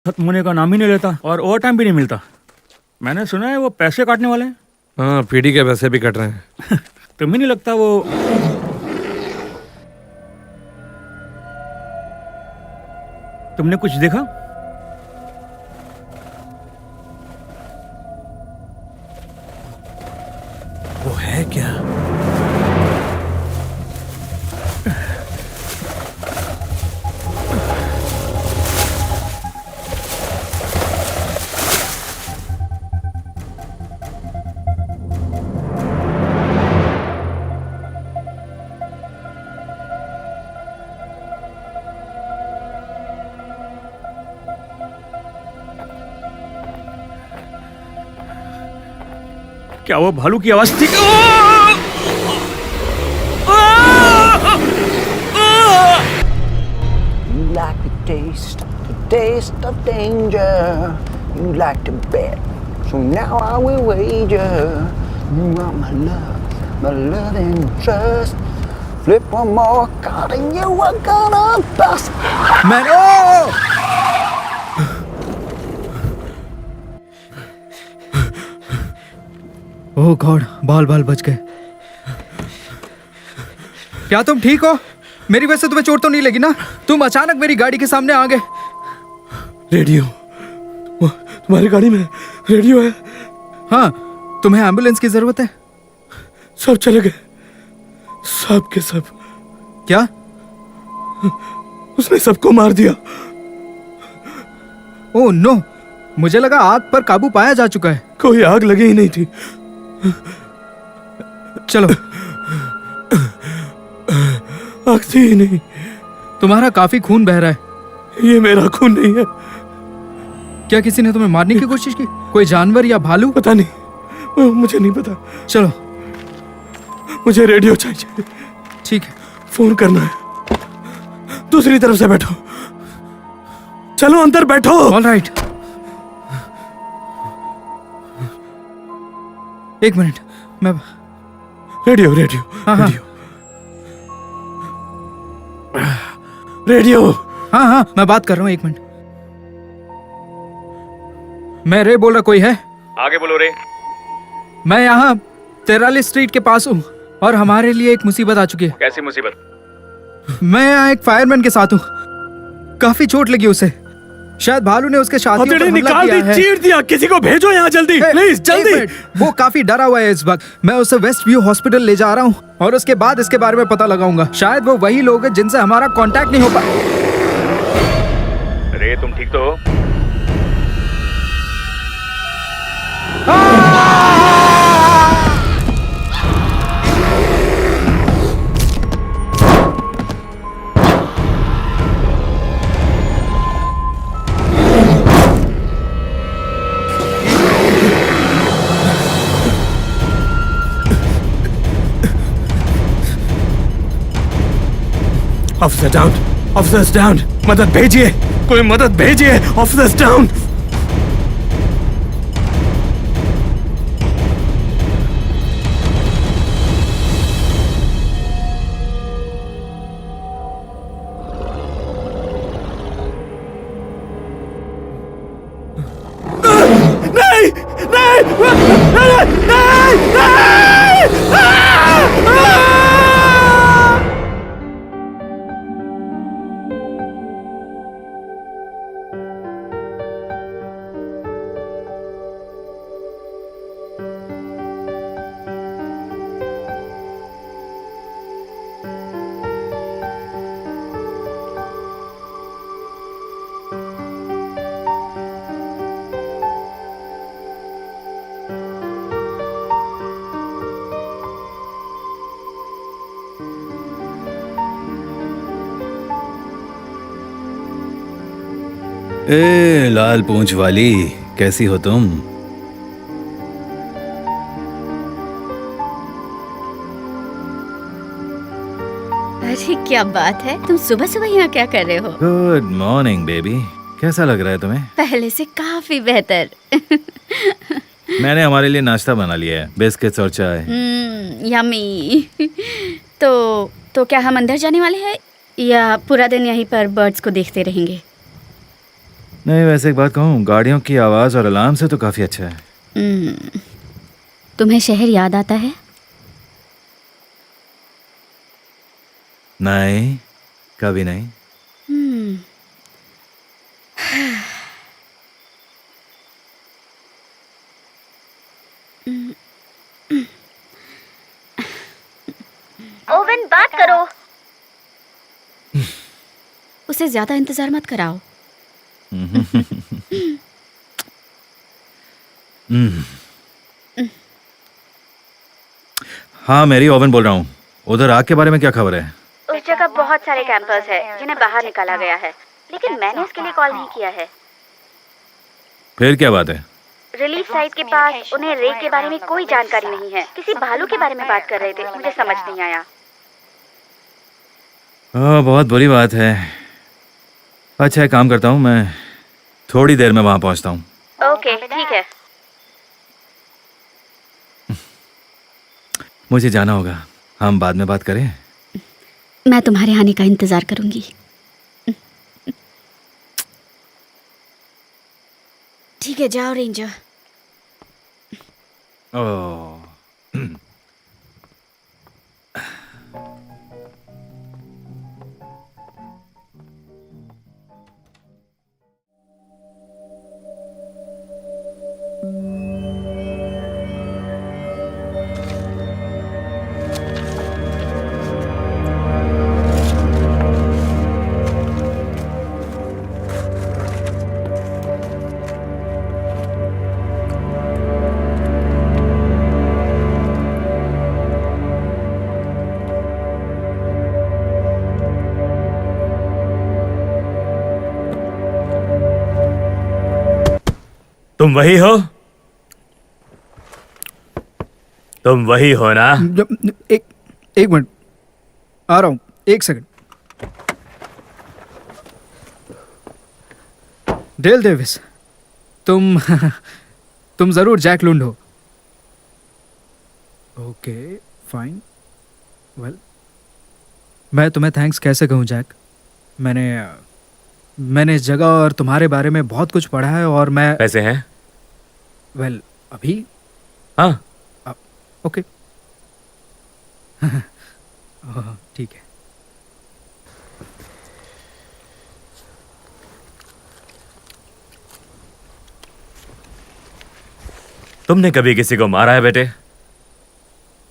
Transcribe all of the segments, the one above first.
खत्म होने का नाम ही नहीं लेता और ओवर टाइम भी नहीं मिलता। मैंने सुना है वो पैसे काटने वाले हैं। हाँ, पीडी के पैसे भी कट रहे हैं। तुम्हें नहीं लगता वो तुमने कुछ देखा? वो है क्या? क्या वो भालू की आवाज थी? You like the taste of danger. You like to bet, so now I will wager. You are my love and trust. Flip one more card and you are gonna bust. Man, oh God, बाल बाल बच गए। क्या तुम ठीक हो? मेरी वजह से तुम्हें चोट तो नहीं लगी ना? तुम अचानक मेरी गाड़ी के सामने आ गए। रेडियो, तुम्हारी गाड़ी में रेडियो है? हाँ, तुम्हें एम्बुलेंस की जरूरत है? सब चले गए, सब के सब। क्या? उसने सबको मार दिया। ओह नो, मुझे लगा आग पर काबू पाया जा चुका है। कोई आग लगी ही नहीं थी। चलो। आग थी ही नहीं। तुम्हारा काफी खून बह रहा है। ये मेरा खून नहीं है। क्या किसी ने तुम्हें मारने की कोशिश की? कोई जानवर या भालू? पता नहीं, मुझे नहीं पता। चलो, मुझे रेडियो चाहिए। ठीक है। फोन करना है। दूसरी तरफ से बैठो। चलो अंदर बैठो। All right. एक मिनट, मैं रेडियो रेडियो हाँ, हाँ। Radio radio. हाँ हाँ, मैं बात कर रहा हूँ, एक मिनट। मैं रे बोल रहा, कोई है? आगे बोलो रे। मैं यहाँ 43 स्ट्रीट के पास हूँ और हमारे लिए एक मुसीबत आ चुकी है। कैसी मुसीबत? मैं यहाँ एक फायरमैन के साथ हूँ। काफी चोट लगी उसे। शायद भालू ने उसके साथियों पर हमला निकाल किया दी, है। चीर दिया। किसी को भेजो यहाँ जल्दी, प्लीज जल्दी। एक मिनट, वो काफी डरा हुआ है इस वक्त। मैं उसे वेस्ट व्यू हॉस्पिटल ले जा रहा हूँ और उसके बाद इसके बारे में पता लगाऊंगा। शायद वो वही लोग हैं जिनसे हमारा कांटेक्ट नहीं हो पाया। रे तुम ठीक तो हो? ऑफिसर डाउन, ऑफिसर्स डाउन, मदद भेजिए, कोई मदद भेजिए, ऑफिसर्स डाउन। नहीं नहीं नहीं नहीं ए लाल पूंछ वाली, कैसी हो तुम? अरे क्या बात है, तुम सुबह सुबह यहाँ क्या कर रहे हो? गुड मॉर्निंग बेबी, कैसा लग रहा है तुम्हें? पहले से काफी बेहतर। मैंने हमारे लिए नाश्ता बना लिया है, बिस्किट्स और चाय। यमी। तो क्या हम अंदर जाने वाले हैं या पूरा दिन यहीं पर बर्ड्स को देखते रहेंगे? नहीं, वैसे एक बात कहूँ, गाड़ियों की आवाज और अलार्म से तो काफी अच्छा है। तुम्हें शहर याद आता है? नहीं, कभी नहीं। ओवन बात करो। उसे ज्यादा इंतजार मत कराओ। हाँ मेरी, ओवन बोल रहा हूँ। उधर आग के बारे में क्या खबर है? उस जगह बहुत सारे कैंपर्स हैं जिन्हें बाहर निकाला गया है, लेकिन मैंने उसके लिए कॉल नहीं किया है। फिर क्या बात है? रिलीफ साइट के पास उन्हें रेक के बारे में कोई जानकारी नहीं है। किसी भालू के बारे में बात कर रहे थे, मुझे समझ नहीं आया। बहुत बुरी बात है। अच्छा, एक काम करता हूँ, मैं थोड़ी देर में वहां पहुंचता हूँ। ओके, ठीक है। मुझे जाना होगा, हम बाद में बात करें। मैं तुम्हारे आने का इंतजार करूंगी। ठीक है, जाओ रेंजर। ओह, तुम वही हो? तुम वही हो ना? एक मिनट, आ रहा हूँ, एक सेकंड। डेल डेविस, तुम जरूर जैक लुंड हो। ओके फाइन, वेल मैं तुम्हें थैंक्स कैसे कहूँ जैक। मैंने इस जगह और तुम्हारे बारे में बहुत कुछ पढ़ा है और मैं पैसे हैं? वेल अभी हाँ। ओके ठीक है। तुमने कभी किसी को मारा है बेटे?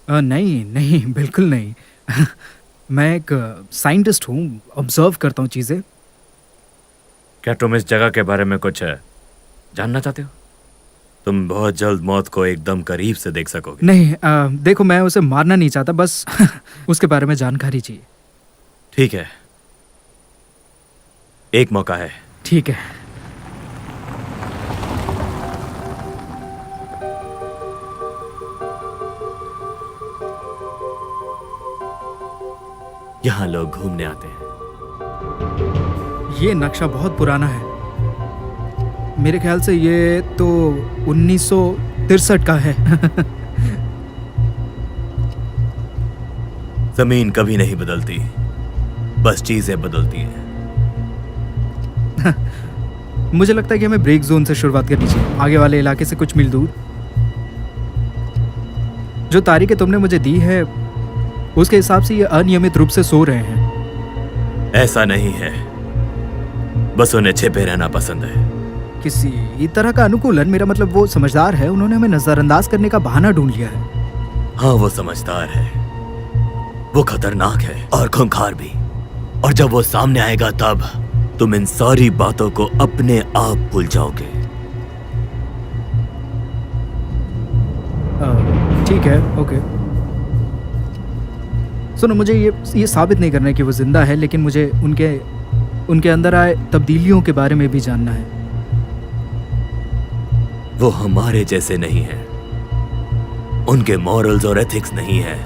नहीं नहीं, बिल्कुल नहीं। मैं एक साइंटिस्ट हूँ, ऑब्जर्व करता हूँ चीज़ें। क्या तुम इस जगह के बारे में कुछ जानना चाहते हो? तुम बहुत जल्द मौत को एकदम करीब से देख सकोगे। नहीं, देखो मैं उसे मारना नहीं चाहता, बस उसके बारे में जानकारी चाहिए। ठीक है, एक मौका है। ठीक है। यहाँ लोग घूमने आते हैं। ये नक्शा बहुत पुराना है। मेरे ख्याल से ये तो 1963 का है। जमीन कभी नहीं बदलती, बस चीजें बदलती हैं। मुझे लगता है कि हमें ब्रेक जोन से शुरुआत करनी चाहिए, आगे वाले इलाके से कुछ मील दूर। जो तारीखें तुमने मुझे दी है उसके हिसाब से ये अनियमित रूप से सो रहे हैं। ऐसा नहीं है, बस उन्हें छिपे रहना पसंद है। किसी तरह का अनुकूलन, मेरा मतलब वो समझदार है, उन्होंने हमें नजरअंदाज करने का बहाना ढूंढ लिया है। हाँ, वो समझदार है, वो खतरनाक है और खूंखार भी। और जब वो सामने आएगा तब तुम इन सारी बातों को अपने आप भूल जाओगे। ठीक है, ओके। सुनो, मुझे ये साबित नहीं करना है कि वो जिंदा है, लेकिन मुझे उनके अंदर आए तब्दीलियों के बारे में भी जानना है। वो हमारे जैसे नहीं है, उनके मॉरल्स और एथिक्स नहीं है,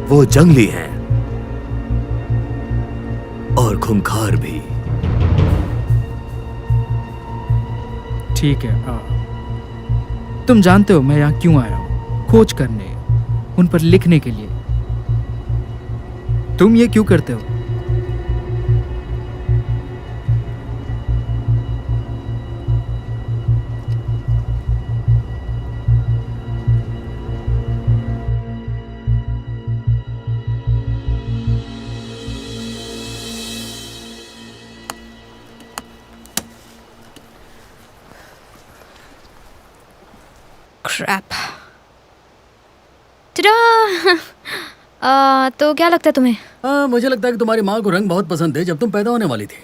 वो जंगली हैं और खूंखार भी। ठीक है। तुम जानते हो मैं यहाँ क्यों आया हूँ? खोज करने, उन पर लिखने के लिए। तुम ये क्यों करते हो? क्रैप। तो क्या लगता है तुम्हें? मुझे लगता है कि तुम्हारी माँ को रंग बहुत पसंद थे जब तुम पैदा होने वाली थी।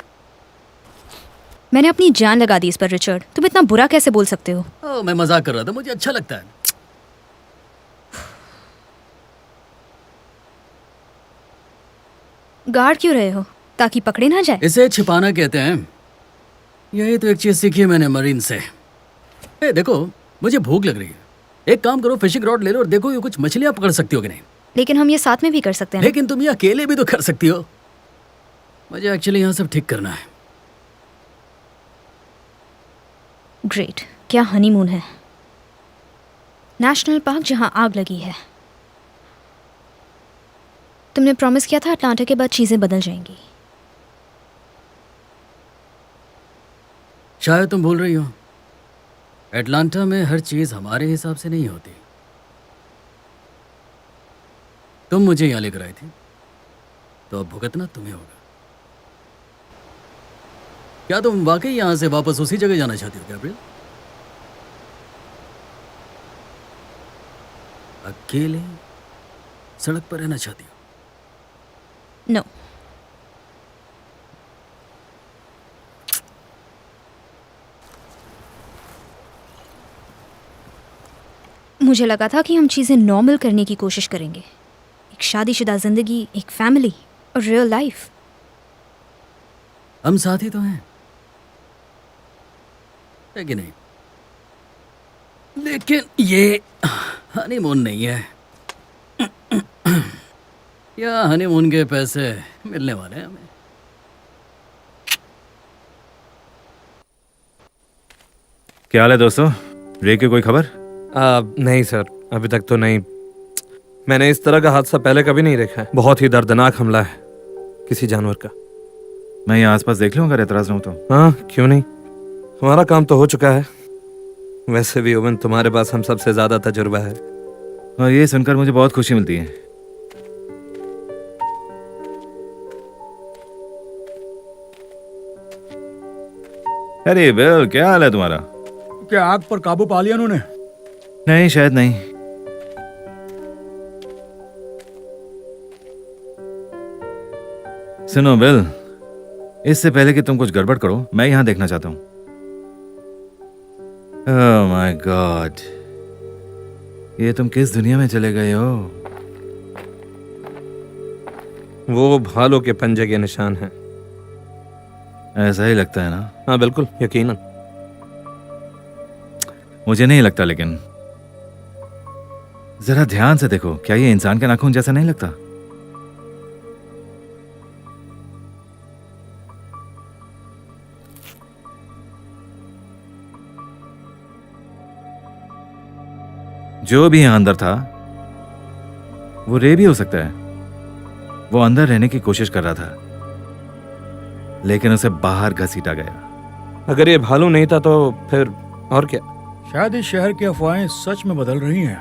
मैंने अपनी जान लगा दी इस पर रिचर्ड। तुम इतना बुरा कैसे बोल सकते हो? मैं मजाक कर रहा था, मुझे अच्छा लगता है। गार्ड क्यों रहे हो? ताकि पकड़े ना जाए? इसे छिपाना कहते हैं। यही तो एक चीज सीखी है मैंने मरीन से। देखो, मुझे भूख लग रही है। एक काम करो, फिशिंग रॉड ले लो और देखो ये कुछ मछलियां पकड़ सकती हो कि नहीं। लेकिन हम ये साथ में भी कर सकते हैं ना? लेकिन तुम ये अकेले भी तो कर सकती हो। मुझे एक्चुअली यहाँ सब ठीक करना है। ग्रेट। क्या हनीमून है? नेशनल पार्क जहाँ आग लगी है। तुमने प्रॉमिस किया था अटलांटा के बाद चीजें बदल जाएंगी। शायद तुम भूल रही हो, एटलांटा में हर चीज हमारे हिसाब से नहीं होती। तुम मुझे यहाँ लेकर आई थी, तो अब भुगतना तुम्हें होगा। क्या तुम वाकई यहाँ से वापस उसी जगह जाना चाहती हो गैब्रियल? अकेले सड़क पर रहना चाहती हो? नो। मुझे लगा था कि हम चीजें नॉर्मल करने की कोशिश करेंगे। एक शादीशुदा जिंदगी, एक फैमिली और रियल लाइफ। हम साथ ही तो हैं, है कि नहीं? लेकिन ये हनीमून नहीं है। या हनीमून के पैसे मिलने वाले हैं हमें। क्या हाल है दोस्तों? रे की कोई खबर? नहीं सर, अभी तक तो नहीं। मैंने इस तरह का हादसा पहले कभी नहीं देखा है। बहुत ही दर्दनाक हमला है किसी जानवर का। मैं यहाँ आसपास देख लूँ अगर एतराज ना हो तो। हाँ, क्यों नहीं। हमारा काम तो हो चुका है। वैसे भी ओवन, तुम्हारे पास हम सबसे ज्यादा तजुर्बा है। और ये सुनकर मुझे बहुत खुशी मिलती है। अरे बिल, क्या हाल है तुम्हारा? क्या आग पर काबू पा लिया उन्होंने? नहीं, शायद नहीं। सुनो बिल, इससे पहले कि तुम कुछ गड़बड़ करो, मैं यहां देखना चाहता हूं। ओह माय गॉड, ये तुम किस दुनिया में चले गए हो? वो भालू के पंजे के निशान हैं। ऐसा ही लगता है ना? हाँ बिल्कुल, यकीनन। मुझे नहीं लगता, लेकिन जरा ध्यान से देखो। क्या ये इंसान के नाखून जैसा नहीं लगता? जो भी यहाँ अंदर था वो रे भी हो सकता है। वो अंदर रहने की कोशिश कर रहा था लेकिन उसे बाहर घसीटा गया। अगर ये भालू नहीं था तो फिर और क्या? शायद इस शहर की अफवाहें सच में बदल रही हैं।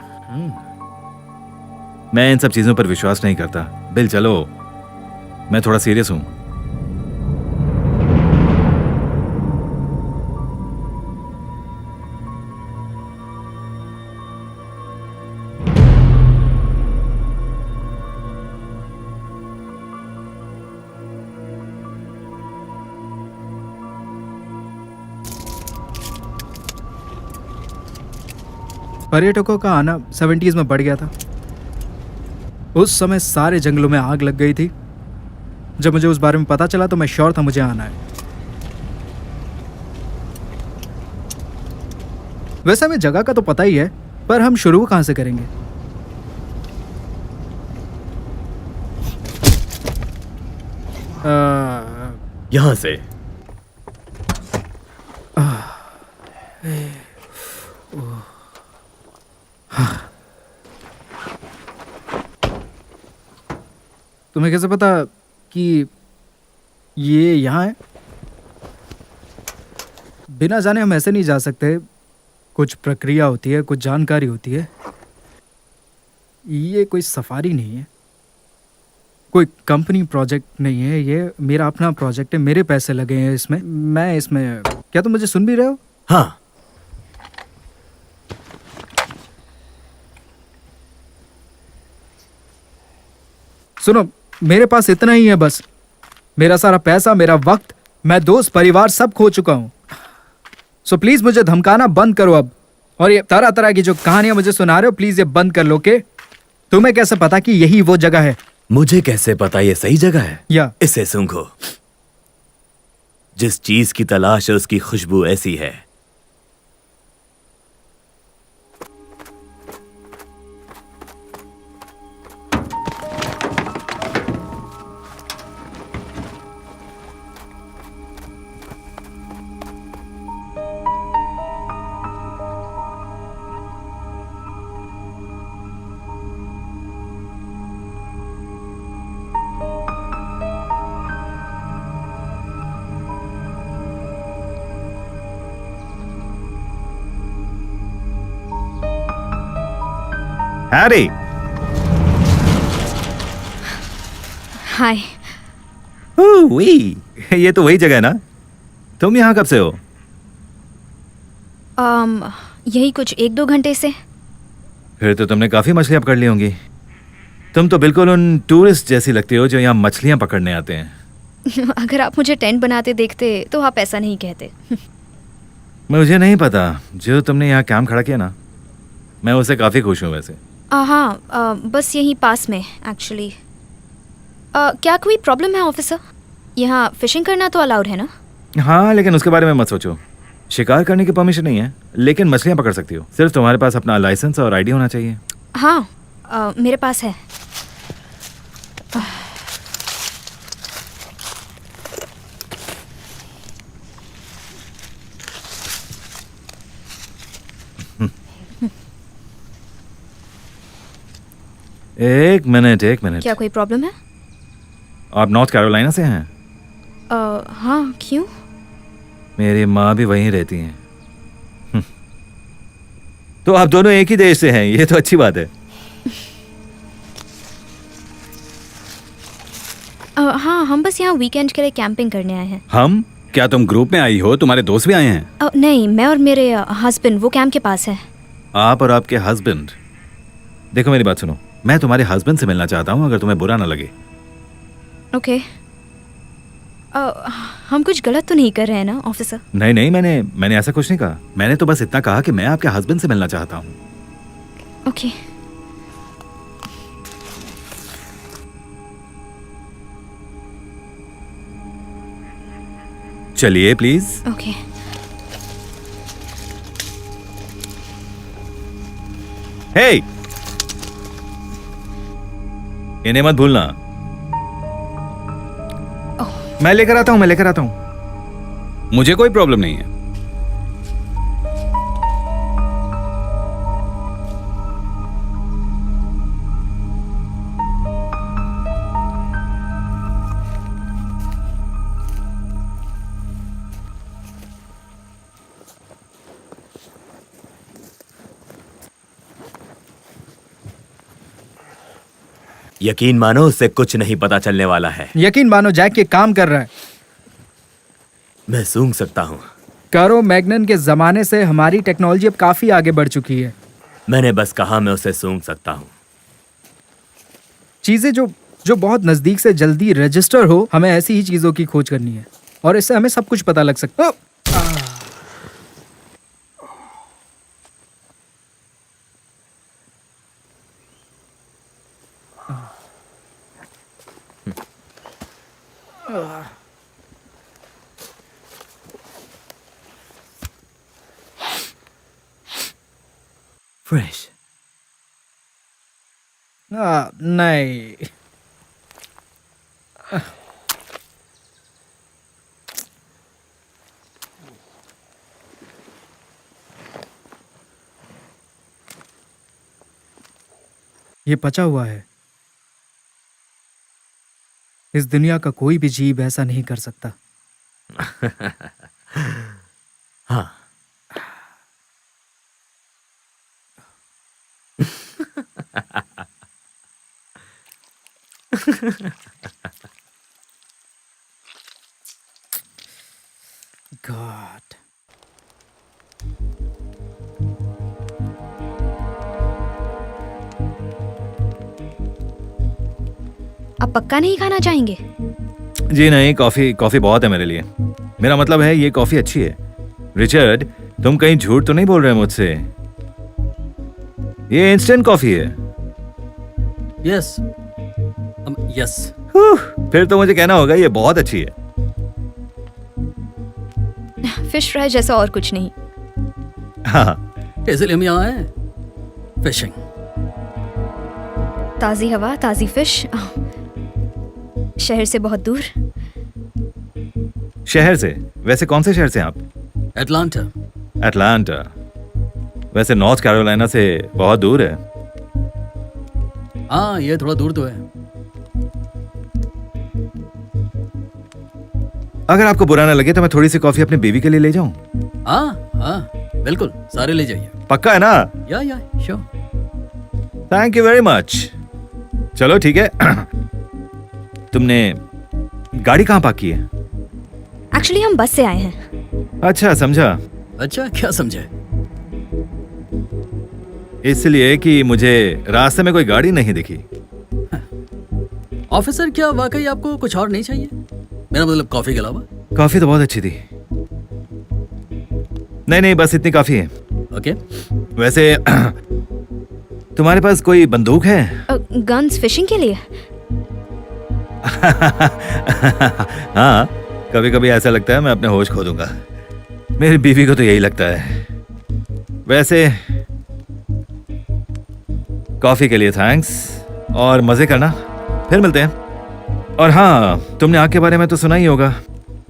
मैं इन सब चीजों पर विश्वास नहीं करता। बिल चलो, मैं थोड़ा सीरियस हूं। पर्यटकों का आना 70s में बढ़ गया था। उस समय सारे जंगलों में आग लग गई थी। जब मुझे उस बारे में पता चला तो मैं श्योर था मुझे आना है। वैसे हमें जगह का तो पता ही है, पर हम शुरू कहां से करेंगे? यहां से। तुम्हें कैसे पता कि ये यहाँ है? बिना जाने हम ऐसे नहीं जा सकते। कुछ प्रक्रिया होती है, कुछ जानकारी होती है। ये कोई सफारी नहीं है, कोई कंपनी प्रोजेक्ट नहीं है। ये मेरा अपना प्रोजेक्ट है, मेरे पैसे लगे हैं इसमें। मैं इसमें, क्या तुम मुझे सुन भी रहे हो? हाँ। सुनो, मेरे पास इतना ही है बस। मेरा सारा पैसा, मेरा वक्त, मैं दोस्त, परिवार सब खो चुका हूं। सो प्लीज मुझे धमकाना बंद करो अब। और ये तरह तरह की जो कहानियां मुझे सुना रहे हो, प्लीज ये बंद कर लो। के तुम्हें कैसे पता कि यही वो जगह है? मुझे कैसे पता ये सही जगह है? या इसे सूंघो। जिस चीज की तलाश है उसकी खुशबू ऐसी है। हैरी, हाय। ये तो वही जगह है ना? तुम यहाँ कब से हो? यही कुछ 1-2 घंटे से। फिर तो तुमने काफी मछलियां पकड़ ली होंगी। तुम तो बिल्कुल उन टूरिस्ट जैसी लगती हो जो यहाँ मछलियां पकड़ने आते हैं। अगर आप मुझे टेंट बनाते देखते तो आप ऐसा नहीं कहते। मुझे नहीं पता, जो तुमने यहाँ कैंप खड़ा किया ना, मैं उससे काफी खुश हूँ वैसे। हाँ, बस यहीं पास में एक्चुअली। क्या कोई प्रॉब्लम है ऑफिसर? यहाँ फिशिंग करना तो अलाउड है ना? हाँ, लेकिन उसके बारे में मत सोचो। शिकार करने की परमिशन नहीं है, लेकिन मछलियाँ पकड़ सकती हो। सिर्फ तुम्हारे पास अपना लाइसेंस और आईडी होना चाहिए। हाँ, मेरे पास है। एक मिनट। क्या कोई प्रॉब्लम है? आप नॉर्थ कैरोलिना से हैं? हाँ, क्यों? मेरी माँ भी वहीं रहती हैं। तो आप दोनों एक ही देश से हैं, ये तो अच्छी बात है। हाँ, हम बस यहाँ वीकेंड के लिए कैंपिंग करने आए हैं। हम? क्या तुम ग्रुप में आई हो? तुम्हारे दोस्त भी आए हैं? नहीं, मैं और मेरे हस्बैंड वो कैंप के पास है। आप और आपके हस्बैंड? देखो मेरी बात सुनो, मैं तुम्हारे हस्बैंड से मिलना चाहता हूँ, अगर तुम्हें बुरा ना लगे। ओके। हम कुछ गलत तो नहीं कर रहे हैं ना ऑफिसर? नहीं, मैंने ऐसा कुछ नहीं कहा। मैंने तो बस इतना कहा कि मैं आपके हस्बैंड से मिलना चाहता हूँ। ओके। चलिए प्लीज। ओके। हे, इन्हें मत भूलना। मैं लेकर आता हूँ। मुझे कोई प्रॉब्लम नहीं है। यकीन मानो उससे कुछ नहीं पता चलने वाला है। यकीन मानो जैक ये काम कर रहा है। मैं सूंघ सकता हूँ। कारो मैग्नन के जमाने से हमारी टेक्नोलॉजी अब काफी आगे बढ़ चुकी है। मैंने बस कहा मैं उसे सूंघ सकता हूँ। चीजें जो बहुत नजदीक से जल्दी रजिस्टर हो, हमें ऐसी ही चीजों की खोज करनी है और इससे हमें सब कुछ पता लग सकता है। फ्रेश। नहीं, ये पचा हुआ है। इस दुनिया का कोई भी जीव ऐसा नहीं कर सकता। हाँ। गॉड। आप पक्का नहीं खाना चाहेंगे? जी नहीं, कॉफी कॉफी बहुत है मेरे लिए। मेरा मतलब है ये कॉफी अच्छी है। रिचर्ड, तुम कहीं झूठ तो नहीं बोल रहे मुझसे? ये इंस्टेंट कॉफी है। Yes yes. फिर तो मुझे कहना होगा ये बहुत अच्छी है। फिश फ्राई जैसा और कुछ नहीं। हाँ, इसलिए हम यहाँ आए फिशिंग। ताज़ी हवा, ताज़ी फिश, शहर से बहुत दूर। शहर से? वैसे कौन से शहर से हैं आप? एटलांटा। एटलांटा? वैसे नॉर्थ कैरोलिना से बहुत दूर है। हाँ, ये थोड़ा दूर तो है। अगर आपको बुरा ना लगे तो मैं थोड़ी सी कॉफी अपनी बीवी के लिए ले जाऊं? हाँ हाँ बिल्कुल, सारे ले जाइए। पक्का है ना? या sure. Thank you very much. चलो ठीक है। तुमने गाड़ी कहाँ पार्क की है? एक्चुअली हम बस से आए हैं। अच्छा, समझा। अच्छा, क्या समझे? इसलिए कि मुझे रास्ते में कोई गाड़ी नहीं दिखी। ऑफिसर, क्या वाकई आपको कुछ और नहीं चाहिए? मेरा मतलब कॉफी के अलावा। कॉफी तो बहुत अच्छी थी। नहीं, बस इतनी काफी है। ओके। वैसे तुम्हारे पास कोई बंदूक है? गन्स फिशिंग के लिए? हाँ, कभी कभी ऐसा लगता है मैं अपने होश खो दूंगा। मेरी बीवी को तो यही लगता है। वैसे कॉफी के लिए थैंक्स और मजे करना, फिर मिलते हैं। और हाँ, तुमने आग के बारे में तो सुना ही होगा।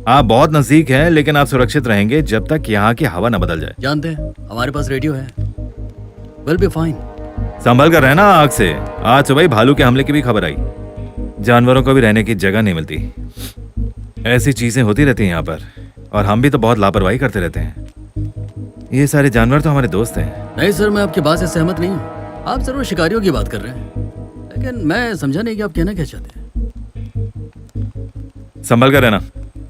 आप बहुत नजदीक हैं, लेकिन आप सुरक्षित रहेंगे जब तक यहाँ की हवा न बदल जाए। जानते हैं, हमारे पास रेडियो है। Will be fine. संभल कर रहना आग से। आज सुबह ही भालू के हमले की भी खबर आई। जानवरों को भी रहने की जगह नहीं मिलती। ऐसी चीजें होती रहती हैं यहाँ पर, और हम भी तो बहुत लापरवाही करते रहते हैं। ये सारे जानवर तो हमारे दोस्त हैं। नहीं सर, मैं आपकी बात से सहमत नहीं हूँ। आप जरूर शिकारियों की बात कर रहे हैं, लेकिन मैं समझा नहीं कि आप कहना क्या चाहते हैं। संभल कर रहना।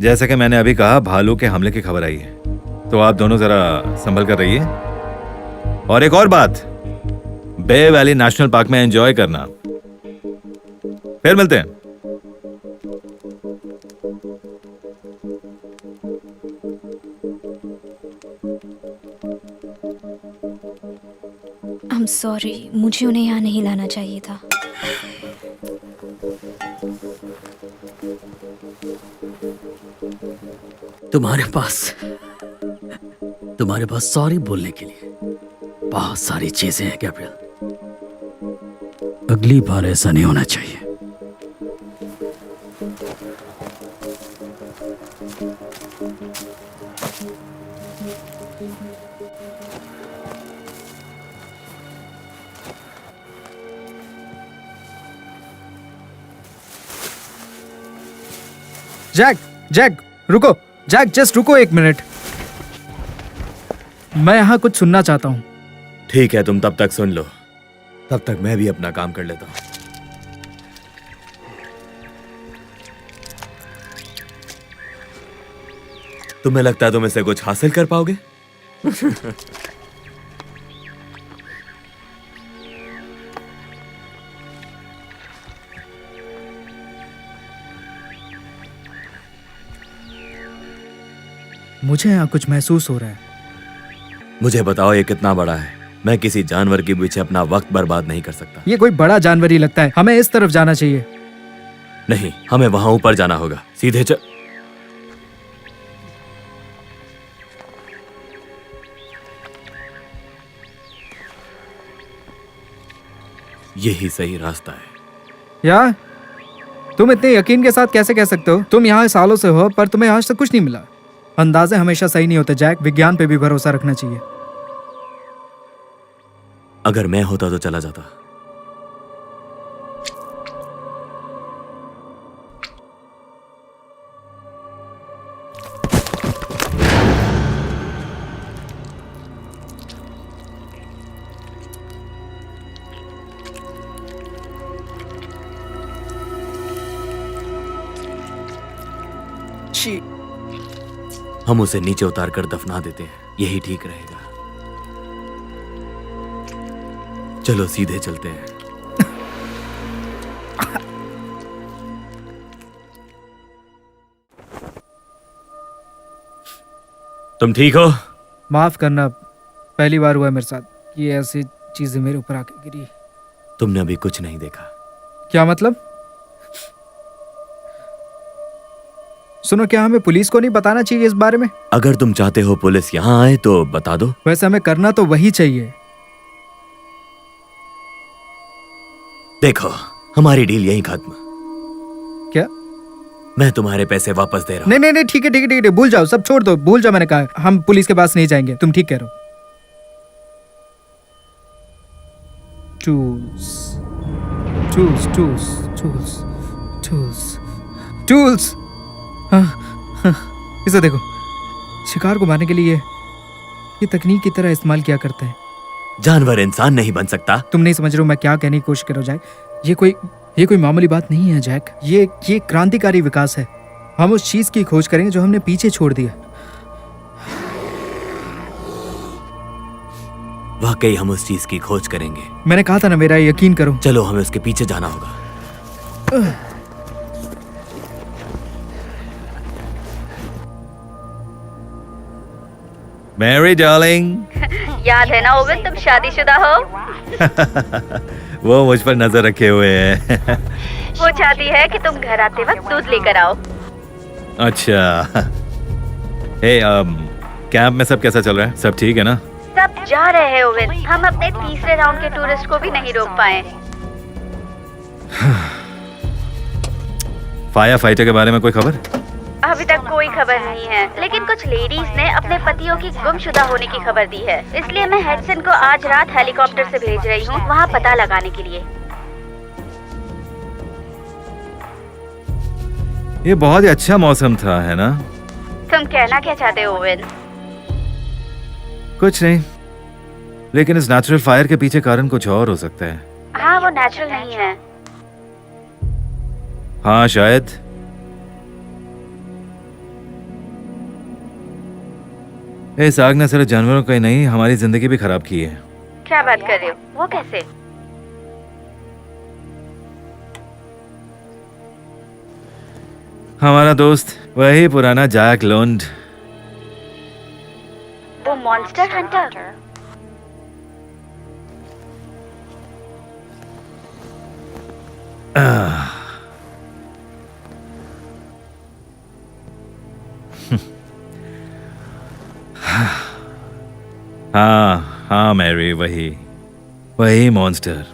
जैसे कि मैंने अभी कहा, भालू के हमले की खबर आई है, तो आप दोनों जरा संभल कर रहिए। और एक और बात, बे वैली नेशनल पार्क में एंजॉय करना। फिर मिलते हैं। I'm sorry, मुझे उन्हें यहाँ नहीं लाना चाहिए था। तुम्हारे पास सॉरी बोलने के लिए बहुत सारी चीजें हैं गैब्रियल। अगली बार ऐसा नहीं होना चाहिए। जैक रुको। जैक, जस्ट रुको एक मिनट। मैं यहाँ कुछ सुनना चाहता हूँ। ठीक है, तुम तब तक सुन लो। तब तक मैं भी अपना काम कर लेता हूँ। तुम्हें लगता है तुम इससे कुछ हासिल कर पाओगे? मुझे यहाँ कुछ महसूस हो रहा है। मुझे बताओ ये कितना बड़ा है? मैं किसी जानवर के पीछे अपना वक्त बर्बाद नहीं कर सकता। ये कोई बड़ा जानवर ही लगता है। हमें इस तरफ जाना चाहिए। नहीं, हमें वहां ऊपर जाना होगा। सीधे चल। यही सही रास्ता है। यार, तुम इतने यकीन के साथ कैसे कह सकते हो? तुम यहाँ सालों से हो पर तुम्हें आज तक कुछ नहीं मिला। अंदाजे हमेशा सही नहीं होते जैक। विज्ञान पे भी भरोसा रखना चाहिए। अगर मैं होता तो चला जाता। हम उसे नीचे उतार कर दफना देते हैं। यही ठीक रहेगा। चलो सीधे चलते हैं। तुम ठीक हो? माफ करना, पहली बार हुआ है मेरे साथ। ये ऐसी चीजें मेरे ऊपर आके गिरी। तुमने अभी कुछ नहीं देखा। क्या मतलब? सुनो, क्या हमें पुलिस को नहीं बताना चाहिए इस बारे में? अगर तुम चाहते हो पुलिस यहाँ आए तो बता दो। वैसे हमें करना तो वही चाहिए। देखो, हमारी डील यहीं खत्म। क्या? मैं तुम्हारे पैसे वापस दे रहा हूँ। नहीं नहीं नहीं, ठीक है ठीक है ठीक है, भूल जाओ, सब छोड़ दो, भूल जाओ। मैंने कहा हम पुलिस के पास नहीं जाएंगे। तुम ठीक कह रहे हो। Tools tools tools tools tools tools. हाँ, इसे देखो। शिकार को मारने के लिए ये तकनीक की तरह इस्तेमाल किया करते हैं। जानवर इंसान नहीं बन सकता। तुम नहीं समझ रहे हो मैं क्या कहने की कोशिश कर रहा हूं जैक। ये कोई मामूली बात नहीं है जैक। ये क्रांतिकारी विकास है। हम उस चीज की खोज करेंगे जो हमने पीछे छोड़ दिया। वाकई हम उस चीज की खोज करेंगे। मैंने कहा था ना, मेरा यकीन करो। चलो, हमें उसके पीछे जाना होगा। Mary darling. याद है ना ओवन, तुम शादीशुदा हो? वो मुझ पर नजर रखे हुए है। वो चाहती है कि तुम घर आते वक्त दूध लेकर आओ। अच्छा। हे, कैंप में सब कैसा चल रहा है? सब ठीक है ना? सब जा रहे हैं ओवन। हम अपने तीसरे राउंड के टूरिस्ट को भी नहीं रोक पाए। फायर फाइटर के बारे में कोई खबर? अभी तक कोई खबर नहीं है, लेकिन कुछ लेडीज ने अपने पतियों की गुमशुदा होने की खबर दी है। इसलिए मैं हेडसन को आज रात हेलीकॉप्टर से भेज रही हूँ वहाँ पता लगाने के लिए। ये बहुत ही अच्छा मौसम था, है ना? तुम कहना क्या चाहते हो ओवन? कुछ नहीं, लेकिन इस नेचुरल फायर के पीछे कारण कुछ और हो सकता है। हाँ, वो नेचुरल नहीं है। हाँ, शायद। इस आग ने सिर्फ जानवरों का ही नहीं, हमारी जिंदगी भी खराब की है। क्या बात कर रहे हो? वो कैसे? हमारा दोस्त, वही पुराना जैक लोंड। वो मॉन्स्टर हंटर? हाँ हाँ मैरी, वही मॉन्स्टर।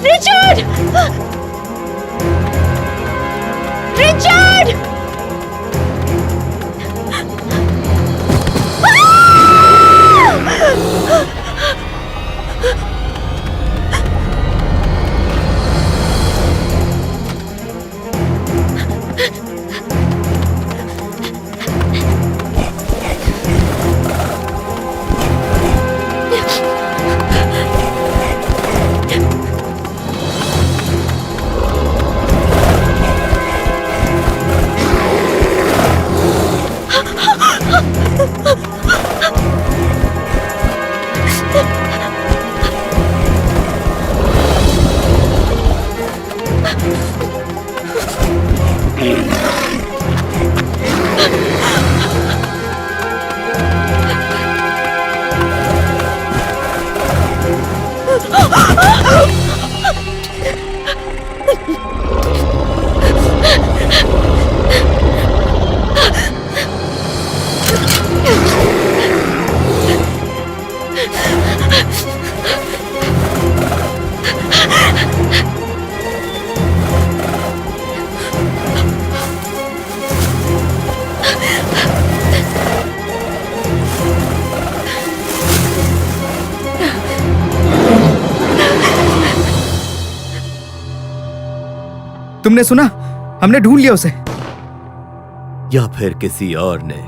रिचर्ड! रिचर्ड! तुमने सुना? हमने ढूंढ लिया उसे। या फिर किसी और ने?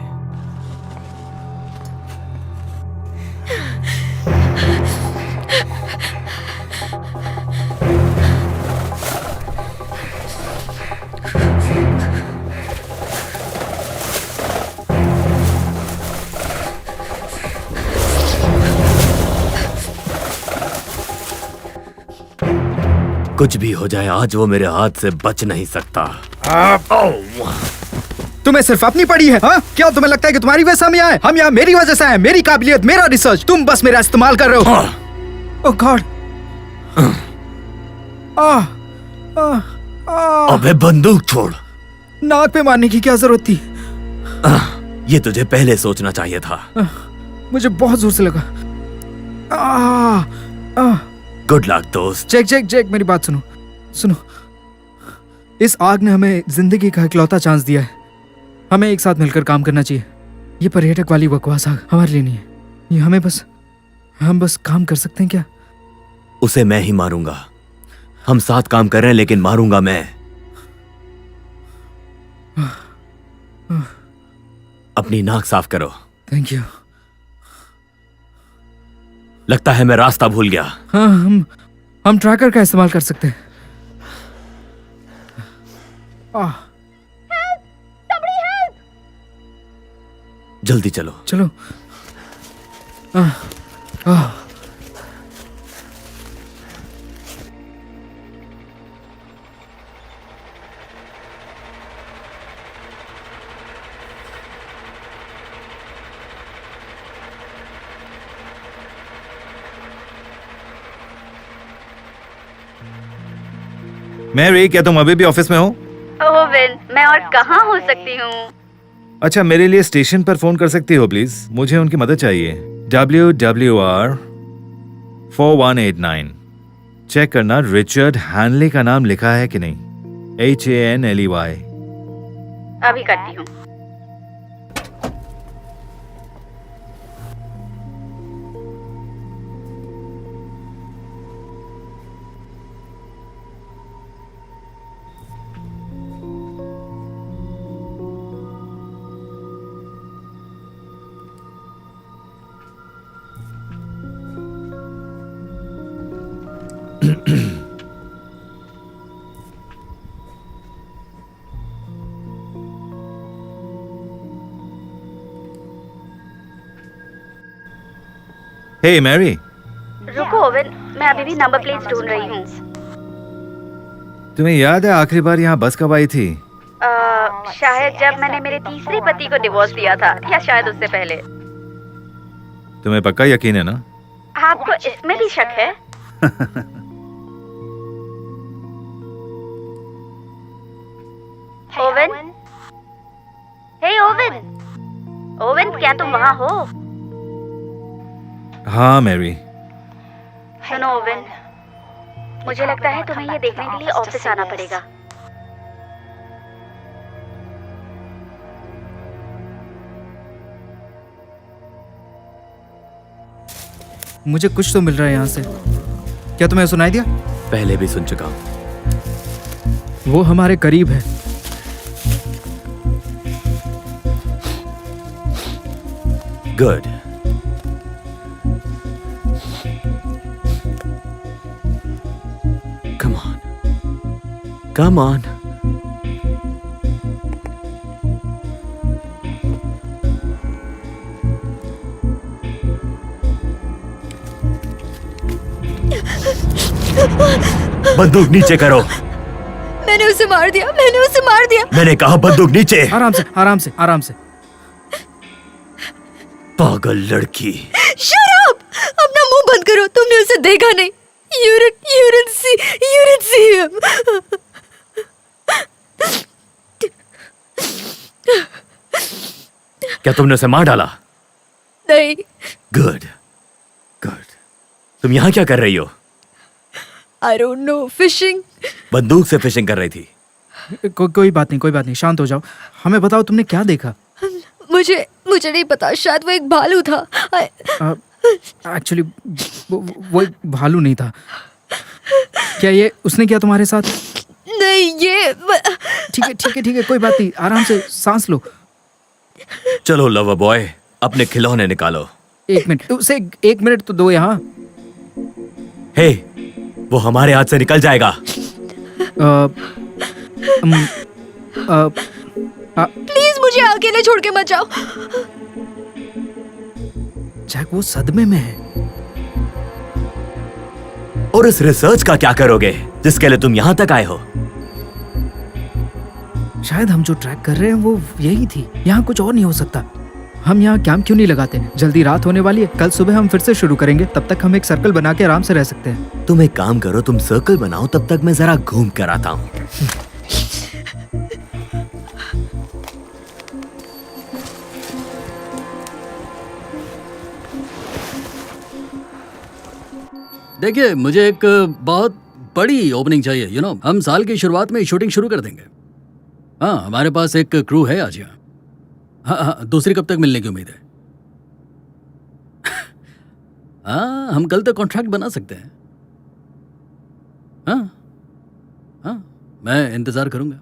कुछ भी हो जाए, आज वो मेरे हाथ से बच नहीं सकता। तुम्हें सिर्फ अपनी पड़ी है, हाँ? क्या तुम्हें लगता है कि तुम्हारी वजह से हम यहाँ हैं? हम यहाँ मेरी वजह से आए, मेरी काबिलियत, मेरा रिसर्च। तुम बस मेरा इस्तेमाल कर रहे हो। ओह गॉड! अबे बंदूक छोड़। नाक पे मारने की क्या जरूरत थी? ये तुझे पहले सोचना चाहिए था। मुझे बहुत जोर से लगा। गुड लक दोस्त। चेक चेक चेक, मेरी बात सुनो सुनो। इस आग ने हमें जिंदगी का इकलौता चांस दिया है। हमें एक साथ मिलकर काम करना चाहिए। ये पर्यटक वाली बकवास आग हमारे लिए नहीं है। ये हम बस काम कर सकते हैं क्या? उसे मैं ही मारूंगा। हम साथ काम कर रहे हैं, लेकिन मारूंगा मैं। अपनी नाक साफ करो। Thank you. लगता है मैं रास्ता भूल गया। हाँ, हम ट्रैकर का इस्तेमाल कर सकते हैं। जल्दी चलो। चलो। मैरी, क्या तुम अभी भी ऑफिस में हो? ओवन, मैं और कहाँ हो सकती हूँ? अच्छा, मेरे लिए स्टेशन पर फोन कर सकती हो प्लीज? मुझे उनकी मदद चाहिए। WWR 4189। चेक करना रिचर्ड हैनले का नाम लिखा है कि नहीं। HANLEY। अभी करती हूँ। हे मैरी। रुको ओवन, मैं अभी भी नंबर प्लेट्स ढूंढ रही हूँ। तुम्हें याद है आखिरी बार यहाँ बस कब आई थी? शायद जब मैंने मेरे तीसरे पति को डिवोर्स दिया था, या शायद उससे पहले। तुम्हें पक्का यकीन है ना? आपको इसमें भी शक है? ओवन, हे ओवन, ओवन, क्या तुम वहाँ हो? हाँ मैरी। सुनो ओवन, मुझे लगता है तुम्हें ये देखने के लिए ऑफिस आना पड़ेगा। मुझे कुछ तो मिल रहा है यहाँ से। क्या तुम्हें सुनाई दिया? पहले भी सुन चुका हूं। वो हमारे करीब है। Good. Come on, come on. बंदूक नीचे करो। मैंने उसे मार दिया, मैंने उसे मार दिया। मैंने कहा बंदूक नीचे। आराम से, आराम से, आराम से। पागल लड़की। Shut up! अपना मुंह बंद करो। तुमने उसे देखा नहीं। You didn't see him. क्या तुमने उसे मार डाला? नहीं। Good, good. तुम यहाँ क्या कर रही हो? I don't know. Fishing. बंदूक से फिशिंग कर रही थी। कोई बात नहीं, कोई बात नहीं, शांत हो जाओ। हमें बताओ तुमने क्या देखा? मुझे नहीं पता, शायद वो एक भालू था। एक्चुअली वो एक भालू नहीं था। क्या ये उसने किया तुम्हारे साथ? नहीं, ये ठीक है, कोई बात नहीं, आराम से सांस लो। चलो लवर बॉय, अपने खिलौने निकालो। 1 मिनट, उसे 1 मिनट तो दो यहाँ। हे, वो हमारे हाथ से निकल जाएगा। प्लीज मुझे अकेले छोड़ के मत जाओ। जैक वो सदमे में है। और इस रिसर्च का क्या करोगे जिसके लिए तुम यहाँ तक आए हो? शायद हम जो ट्रैक कर रहे हैं वो यही थी। यहाँ कुछ और नहीं हो सकता। हम यहाँ कैंप क्यों नहीं लगाते? जल्दी रात होने वाली है, कल सुबह हम फिर से शुरू करेंगे। तब तक हम एक सर्कल बना के आराम से रह सकते हैं। तुम एक काम करो, तुम सर्कल बनाओ, तब तक मैं जरा घूम कर आता हूँ। देखिए, मुझे एक बहुत बड़ी ओपनिंग चाहिए। हम साल की शुरुआत में शूटिंग शुरू कर देंगे। हाँ, हमारे पास एक क्रू है आज यहाँ। हाँ, दूसरी कब तक मिलने की उम्मीद है? हाँ, हम कल तक कॉन्ट्रैक्ट बना सकते हैं। हाँ, मैं इंतजार करूंगा।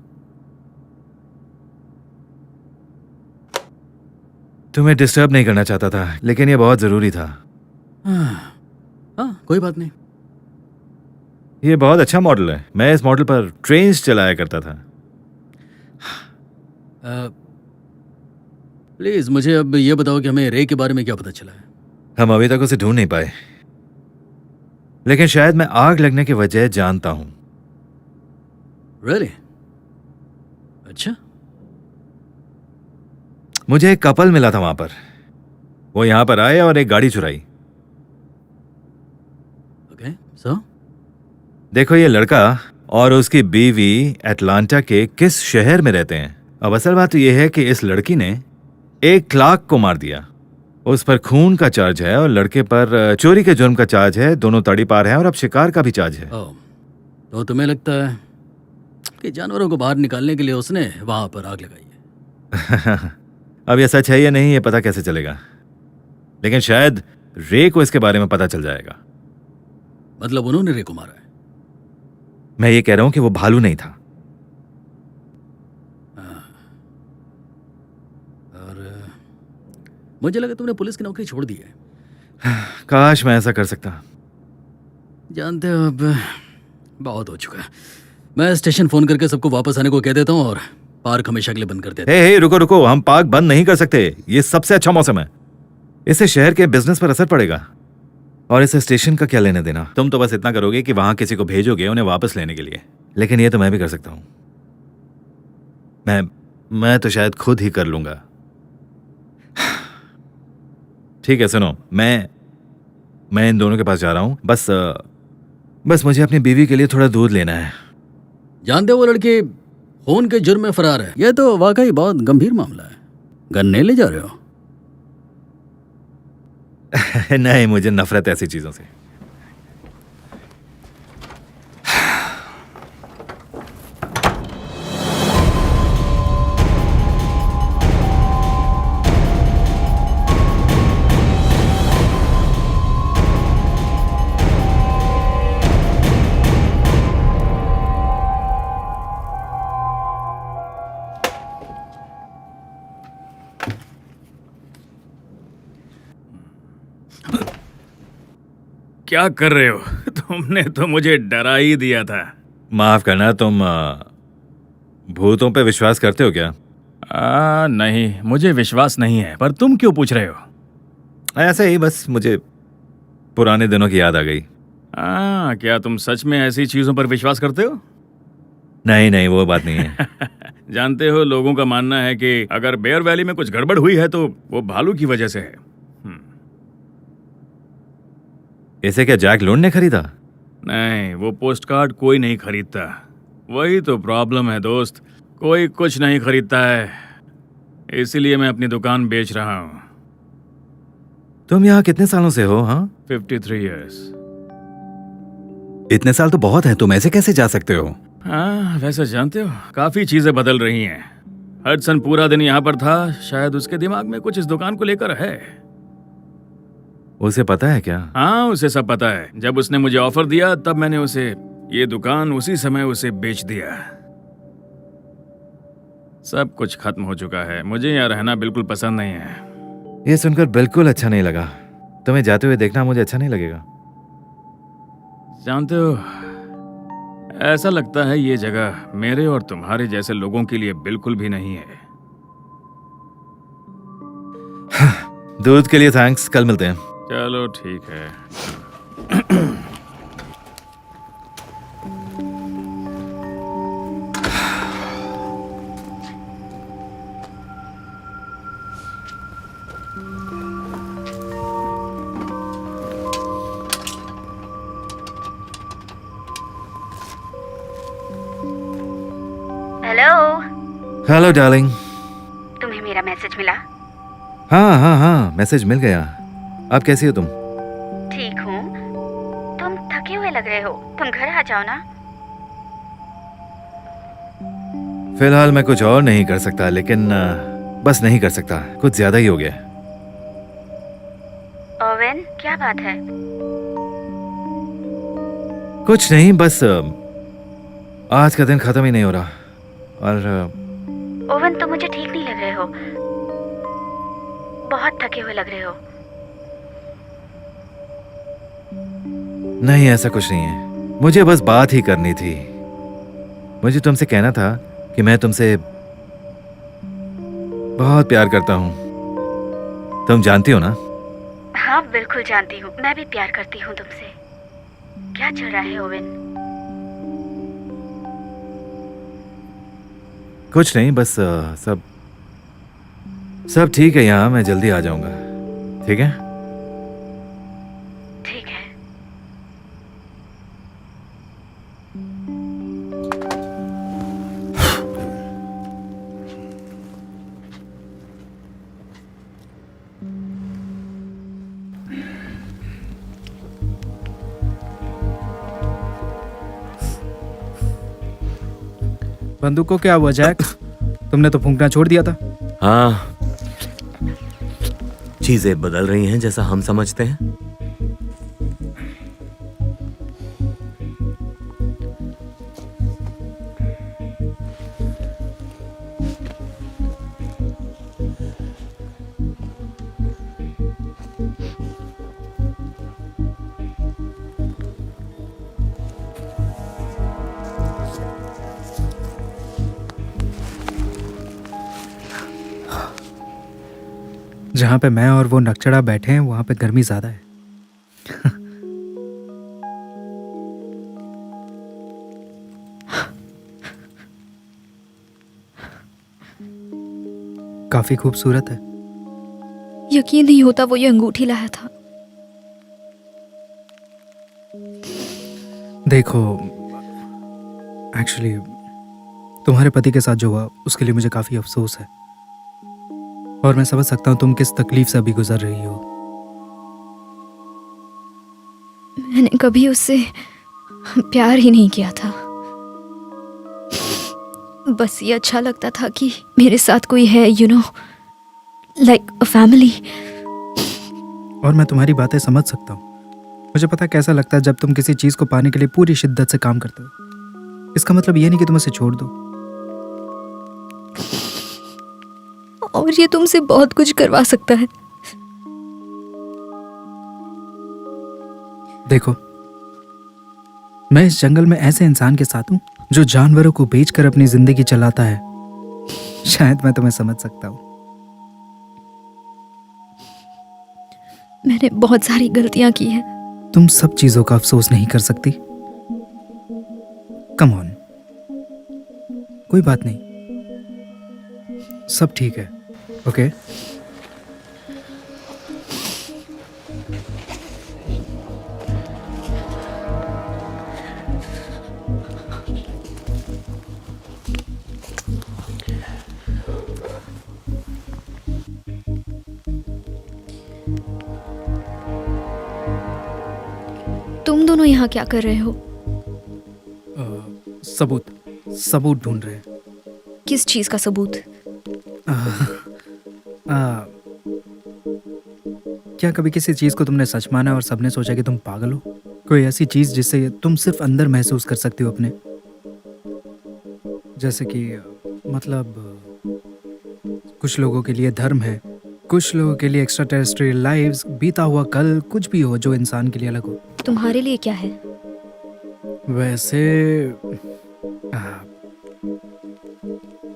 तुम्हें डिस्टर्ब नहीं करना चाहता था, लेकिन ये बहुत जरूरी था। हाँ, कोई बात नहीं। ये बहुत अच्छा मॉडल है। मैं इस मॉडल पर ट्रेन्स चलाया करता था। प्लीज मुझे अब ये बताओ कि हमें रे के बारे में क्या पता चला है? हम अभी तक उसे ढूंढ नहीं पाए, लेकिन शायद मैं आग लगने की वजह जानता हूं। Really? अच्छा। मुझे एक कपल मिला था वहां पर। वो यहां पर आए और एक गाड़ी चुराई। ओके, सो देखो, ये लड़का और उसकी बीवी एटलांटा के किस शहर में रहते हैं। अब असल बात तो ये है कि इस लड़की ने एक क्लार्क को मार दिया। उस पर खून का चार्ज है और लड़के पर चोरी के जुर्म का चार्ज है। दोनों तड़ी पार हैं और अब शिकार का भी चार्ज है। तो तुम्हें लगता है कि जानवरों को बाहर निकालने के लिए उसने वहां पर आग लगाई है? अब ये सच है या नहीं, ये पता कैसे चलेगा, लेकिन शायद रे को इसके बारे में पता चल जाएगा। मतलब उन्होंने रे को मारा है? मैं ये कह रहा हूं कि वो भालू नहीं था। और मुझे लगा तुमने पुलिस की नौकरी छोड़ दी है। काश मैं ऐसा कर सकता। जानते हो, अब बहुत हो चुका है। मैं स्टेशन फोन करके सबको वापस आने को कह देता हूँ और पार्क हमेशा के लिए बंद कर देता हूँ। हे, रुको, हम पार्क बंद नहीं कर सकते। ये सबसे अच्छा मौसम है। इससे शहर के बिजनेस पर असर पड़ेगा। और इस स्टेशन का क्या लेने देना? तुम तो बस इतना करोगे कि वहां किसी को भेजोगे उन्हें वापस लेने के लिए, लेकिन ये तो मैं भी कर सकता हूं। मैं तो शायद खुद ही कर लूंगा। ठीक है, सुनो, मैं इन दोनों के पास जा रहा हूं। बस मुझे अपनी बीवी के लिए थोड़ा दूध लेना है। जानते हो, वो लड़की खून के जुर्म में फरार है। यह तो वाकई बहुत गंभीर मामला है। गन नहीं ले जा रहे हो? नहीं, मुझे नफरत है ऐसी चीजों से। क्या कर रहे हो? तुमने तो मुझे डरा ही दिया था। माफ करना, तुम भूतों पे विश्वास करते हो क्या? नहीं, मुझे विश्वास नहीं है, पर तुम क्यों पूछ रहे हो? ऐसे ही, बस मुझे पुराने दिनों की याद आ गई। क्या तुम सच में ऐसी चीजों पर विश्वास करते हो? नहीं नहीं, वो बात नहीं है। जानते हो, लोगों का मानना है कि अगर बेयर वैली में कुछ गड़बड़ हुई है तो वो भालू की वजह से है। इसे क्या जैक लून ने खरीदा? नहीं, वो पोस्ट कार्ड कोई नहीं खरीदता। वही तो प्रॉब्लम है दोस्त, कोई कुछ नहीं खरीदता है। इसीलिए मैं अपनी दुकान बेच रहा हूँ। तुम यहाँ कितने सालों से हो? हाँ, 53 इयर्स। इतने साल तो बहुत हैं, तुम ऐसे कैसे जा सकते हो? हाँ, वैसे जानते हो, काफी चीजें बदल रही हैं। हडसन पूरा दिन यहाँ पर था, शायद उसके दिमाग में कुछ इस दुकान को लेकर है। उसे पता है क्या? हाँ, उसे सब पता है। जब उसने मुझे ऑफर दिया तब मैंने उसे ये दुकान उसी समय उसे बेच दिया। सब कुछ खत्म हो चुका है। मुझे यहाँ रहना बिल्कुल पसंद नहीं है। ये सुनकर बिल्कुल अच्छा नहीं लगा। तुम्हें जाते हुए देखना मुझे अच्छा नहीं लगेगा। जानते हो, ऐसा लगता है ये जगह मेरे और तुम्हारे जैसे लोगों के लिए बिल्कुल भी नहीं है। दूध के लिए थैंक्स, कल मिलते हैं। चलो ठीक है। Hello, hello darling. तुम्हें मेरा मैसेज मिला? हाँ हाँ हाँ, मैसेज मिल गया। आप कैसी हो तुम? ठीक हूँ। तुम थके हुए लग रहे हो, तुम घर आ जाओ ना। फिलहाल मैं कुछ और नहीं कर सकता, लेकिन बस नहीं कर सकता, कुछ ज्यादा ही हो गया। ओवेन, क्या बात है? कुछ नहीं, बस आज का दिन खत्म ही नहीं हो रहा। और ओवेन, तुम मुझे ठीक नहीं लग रहे हो, बहुत थके हुए लग रहे हो। नहीं, ऐसा कुछ नहीं है। मुझे बस बात ही करनी थी। मुझे तुमसे कहना था कि मैं तुमसे बहुत प्यार करता हूँ। तुम जानती हो ना? हाँ, बिल्कुल जानती हूँ। मैं भी प्यार करती हूँ तुमसे। क्या चल रहा है ओवेन? कुछ नहीं, बस सब ठीक है यहाँ। मैं जल्दी आ जाऊंगा, ठीक है? ठीक है। बंदूक को क्या हुआ जैक? तुमने तो फूंकना छोड़ दिया था। हाँ, चीजें बदल रही हैं जैसा हम समझते हैं। जहाँ पे मैं और वो नकचड़ा बैठे हैं वहां पे गर्मी ज्यादा है। काफी खूबसूरत है। यकीन नहीं होता वो ये अंगूठी लाया था। देखो, एक्चुअली तुम्हारे पति के साथ जो हुआ उसके लिए मुझे काफी अफसोस है, और मैं समझ सकता हूँ तुम किस तकलीफ से अभी गुजर रही हो। मैंने कभी उससे प्यार ही नहीं किया था। बस ये अच्छा लगता था कि मेरे साथ कोई है, you know, like a family. और मैं तुम्हारी बातें समझ सकता हूँ। मुझे पता कैसा लगता है जब तुम किसी चीज को पाने के लिए पूरी शिद्दत से काम करते हो। इसका मतलब ये नहीं कि तुम उसे छोड़ दो। और ये तुमसे बहुत कुछ करवा सकता है। देखो, मैं इस जंगल में ऐसे इंसान के साथ हूं जो जानवरों को बेचकर अपनी जिंदगी चलाता है। शायद मैं तुम्हें समझ सकता हूं। मैंने बहुत सारी गलतियां की हैं। तुम सब चीजों का अफसोस नहीं कर सकती। कम ऑन, कोई बात नहीं, सब ठीक है। ओके तुम दोनों यहाँ क्या कर रहे हो? सबूत ढूंढ रहे हैं। किस चीज का सबूत? क्या कभी किसी चीज को तुमने सच माना और सबने सोचा कि तुम पागल हो? कोई ऐसी चीज जिससे तुम सिर्फ अंदर महसूस कर सकते हो अपने, जैसे कि मतलब कुछ लोगों के लिए धर्म है, कुछ लोगों के लिए एक्स्ट्रा टेरेस्ट्रियल लाइव्स, बीता हुआ कल, कुछ भी हो जो इंसान के लिए अलग हो। तुम्हारे लिए क्या है? वैसे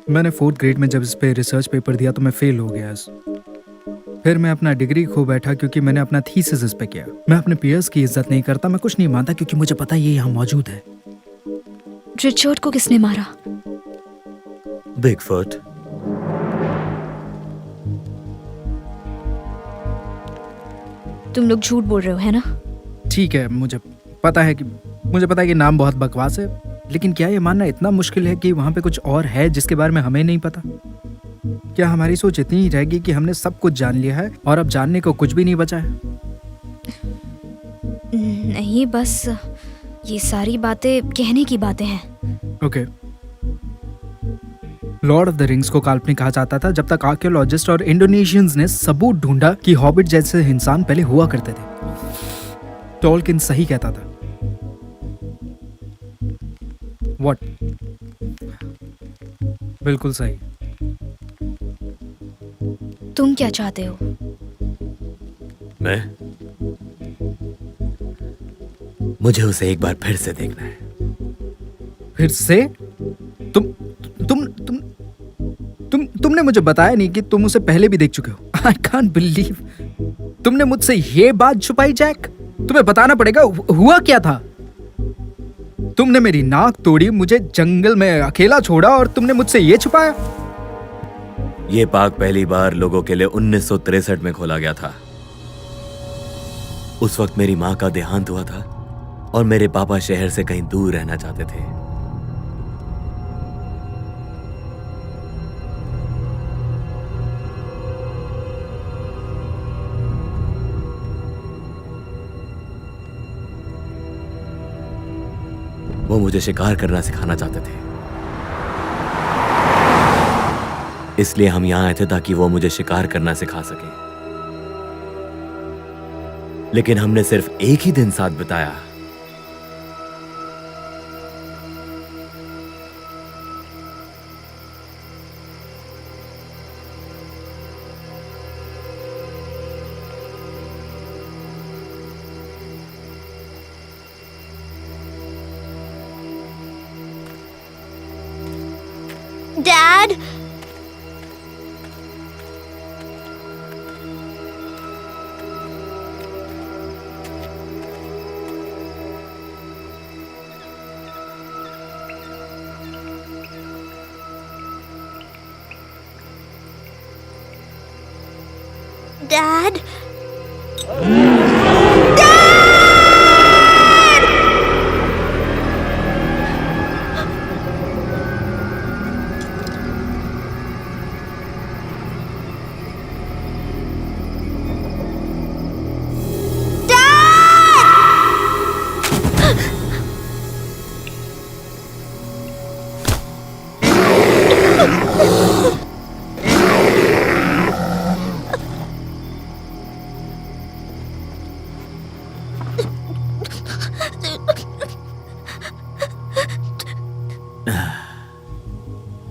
मैंने 4th ग्रेड में जब इस पे रिसर्च पेपर दिया तो मैं फेल हो गया। फिर मैं अपना डिग्री खो बैठा क्योंकि मैंने अपना थीसिस इस पे किया। मैं अपने पीयर्स की इज्जत नहीं करता, मैं कुछ नहीं मानता क्योंकि मुझे पता है ये यहाँ मौजूद है। रिचर्ड को किसने मारा? बिगफुट। तुम लोग झूठ बोल रहे हो, है ना? ठीक है, मुझे पता है कि नाम बहुत बकवास है, लेकिन क्या ये मानना इतना मुश्किल है कि वहां पे कुछ और है जिसके बारे में हमें नहीं पता? क्या हमारी सोच इतनी ही रहेगी कि हमने सब कुछ जान लिया है और अब जानने को कुछ भी नहीं बचा है? नहीं, बस ये सारी बातें कहने की बातें हैं। Okay. Lord of the rings को काल्पनिक कहा जाता था जब तक आर्कियोलॉजिस्ट और इंडोनेशियंस ने सबूत ढूंढा कि हॉबिट जैसे इंसान पहले हुआ करते थे। टॉलकिन सही कहता था। व्हाट? बिल्कुल सही। तुम क्या चाहते हो? मैं? मुझे उसे एक बार फिर से देखना है। फिर से? तुमने मुझे बताया नहीं कि तुम उसे पहले भी देख चुके हो। आई कांट बिलीव तुमने मुझसे ये बात छुपाई जैक। तुम्हें बताना पड़ेगा, हुआ क्या था? तुमने मेरी नाक तोड़ी, मुझे जंगल में अकेला छोड़ा और तुमने मुझसे ये छुपाया? ये पार्क पहली बार लोगों के लिए 1963 में खोला गया था। उस वक्त मेरी माँ का देहांत हुआ था और मेरे पापा शहर से कहीं दूर रहना चाहते थे। वो मुझे शिकार करना सिखाना चाहते थे, इसलिए हम यहां आए थे ताकि वो मुझे शिकार करना सिखा सके। लेकिन हमने सिर्फ एक ही दिन साथ बिताया। डैड, डैड,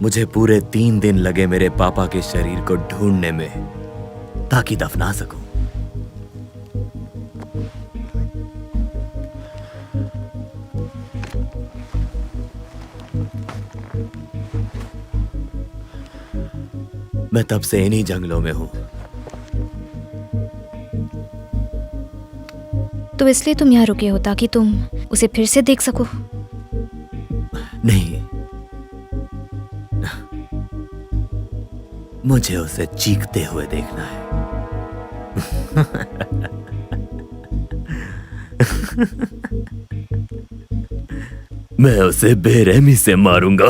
मुझे पूरे 3 दिन लगे मेरे पापा के शरीर को ढूंढने में ताकि दफना सकूं। मैं तब से इन्हीं जंगलों में हूं। तो इसलिए तुम यहाँ रुके हो ताकि तुम उसे फिर से देख सको? नहीं, मुझे उसे चीखते हुए देखना है। मैं उसे बेरहमी से मारूंगा।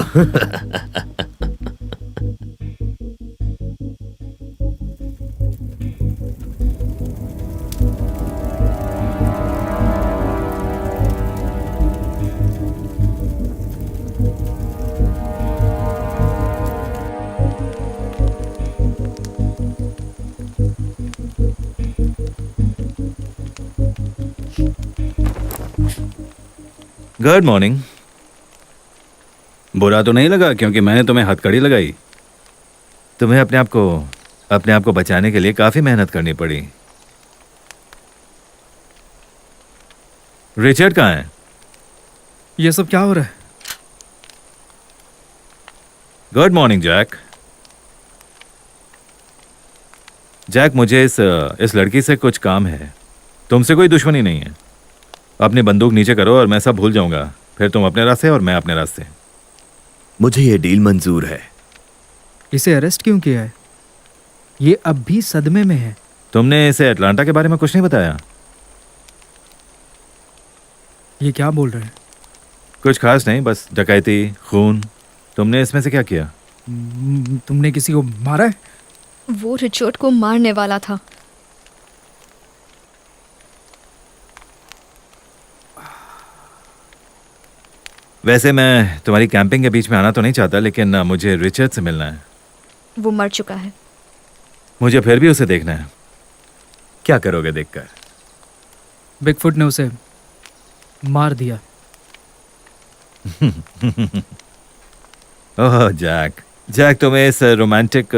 Good morning. बुरा तो नहीं लगा क्योंकि मैंने तुम्हें हथकड़ी लगाई? तुम्हें अपने आप को बचाने के लिए काफी मेहनत करनी पड़ी। रिचर्ड कहाँ है? ये सब क्या हो रहा है? Good morning Jack. जैक, मुझे इस लड़की से कुछ काम है। तुमसे कोई दुश्मनी नहीं है। अपनी बंदूक नीचे करो और मैं सब भूल जाऊंगा। फिर तुम अपने रास्ते और मैं अपने रास्ते। मुझे ये डील मंजूर है। इसे अरेस्ट क्यों किया है? ये अब भी सदमे में है। तुमने इसे अटलांटा के बारे में कुछ नहीं बताया? ये क्या बोल रहे हैं? कुछ खास नहीं, बस डकैती, खून। तुमने इसमें से क्या किया? तुमने किसी को मारा है? वो रिचर्ड को मारने वाला था। वैसे मैं तुम्हारी कैंपिंग के बीच में आना तो नहीं चाहता, लेकिन मुझे रिचर्ड से मिलना है। वो मर चुका है। मुझे फिर भी उसे देखना है। क्या करोगे देखकर? बिगफुट ने उसे मार दिया। ओह जैक, तुम्हें इस रोमांटिक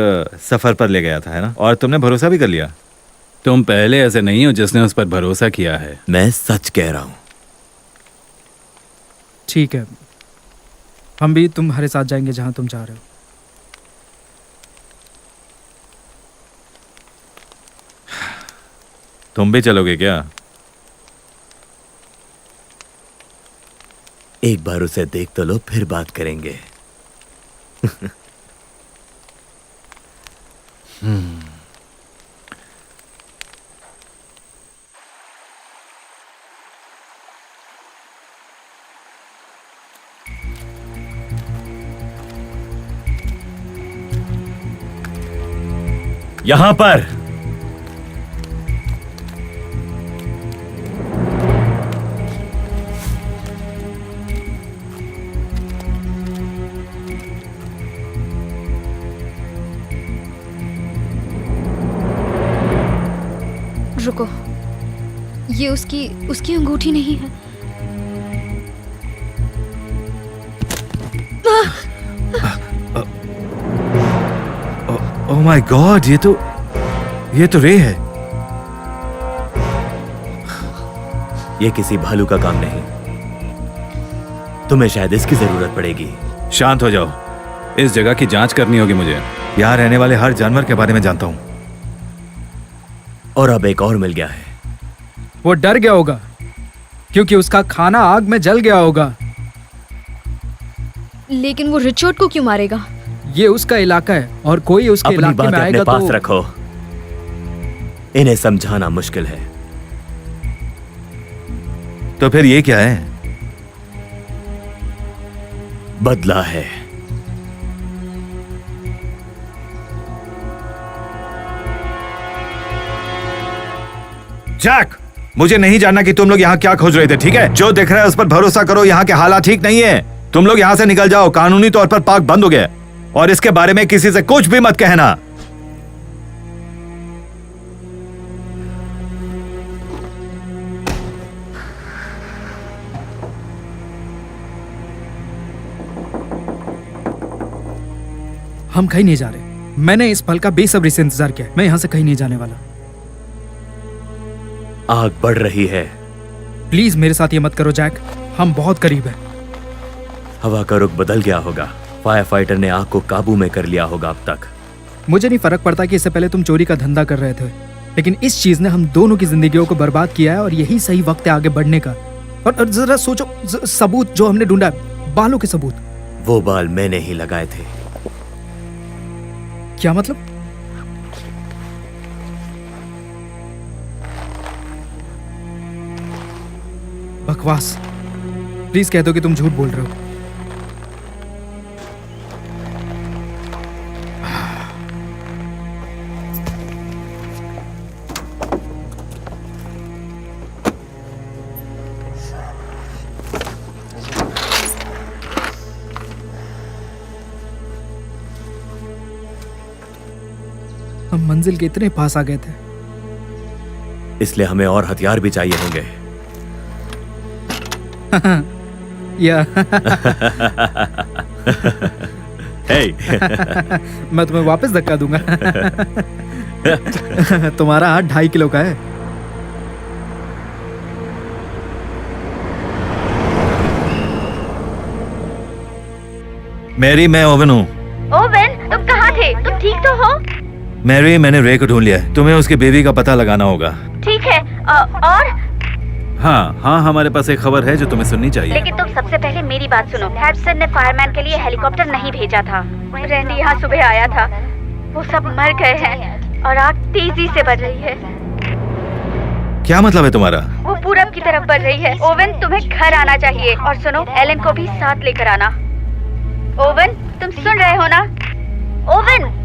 सफर पर ले गया था, है ना? और तुमने भरोसा भी कर लिया। तुम पहले ऐसे नहीं हो जिसने उस पर भरोसा किया है। मैं सच कह रहा हूं। ठीक है, हम भी तुम्हारे साथ जाएंगे जहां तुम जा रहे हो। तुम भी चलोगे क्या? एक बार उसे देख तो लो, फिर बात करेंगे। यहां पर रुको, ये उसकी अंगूठी नहीं है। ओह माय गॉड, ये तो रे है। ये किसी भालू का काम नहीं। तुम्हें शायद इसकी जरूरत पड़ेगी। शांत हो जाओ। इस जगह की जांच करनी होगी मुझे। यहाँ रहने वाले हर जानवर के बारे में जानता हूँ। और अब एक और मिल गया है। वो डर गया होगा क्योंकि उसका खाना आग में जल गया होगा। लेकिन वो रिचर्ड को क्यों मारेगा? ये उसका इलाका है और कोई उसके अपनी इलाके बात में अपने आएगा पास तो रखो। इन्हें समझाना मुश्किल है। तो फिर ये क्या है? बदला है। जैक, मुझे नहीं जानना कि तुम लोग यहाँ क्या खोज रहे थे, ठीक है? जो दिख रहा है उस पर भरोसा करो। यहाँ के हालात ठीक नहीं है। तुम लोग यहाँ से निकल जाओ। कानूनी तौर पर पार्क बंद हो गया और इसके बारे में किसी से कुछ भी मत कहना। हम कहीं नहीं जा रहे। मैंने इस पल का बेसब्री से इंतजार किया। मैं यहाँ से कहीं नहीं जाने वाला। आग बढ़ रही है। प्लीज मेरे साथ ये मत करो जैक। हम बहुत करीब हैं। हवा का रुख बदल गया होगा। फायर फाइटर ने आग को काबू में कर लिया होगा अब तक। मुझे नहीं फर्क पड़ता कि इससे पहले तुम चोरी का धंधा कर रहे थे, लेकिन इस चीज ने हम दोनों की जिंदगियों को बर्बाद किया है और यही सही वक्त है आगे बढ़ने का। और जरा सोचो, सबूत जो हमने ढूंढा, बालों के सबूत। वो बाल मैंने ही लगाए थे। क्या मतलब? बकवास। प्लीज कह दो कि तुम झूठ बोल रहे हो। हम मंजिल के इतने पास आ गए थे। इसलिए हमें और हथियार भी चाहिए होंगे। या हे, मैं तुम्हें वापस धक्का दूंगा। तुम्हारा हाथ 2.5 किलो का है। मैरी, मैं ओवन हूँ। ओवन, तुम कहाँ थे? तुम ठीक तो हो? मैरी, मैंने रे को ढूंढ लिया है। तुम्हें उसके बेबी का पता लगाना होगा। ठीक है। और? हाँ, हमारे पास एक खबर है जो तुम्हें सुननी चाहिए। लेकिन तुम सबसे पहले मेरी बात सुनो। हैडसन ने फायरमैन के लिए हेलीकॉप्टर नहीं भेजा था। रैंडी यहाँ सुबह आया था। वो सब मर गए हैं और आग तेजी से बढ़ रही है। क्या मतलब है तुम्हारा? वो पूरब की तरफ बढ़ रही है। ओवन, तुम्हें घर आना चाहिए। और सुनो, एलन को भी साथ लेकर आना। ओवन, तुम सुन रहे हो ना? Oven,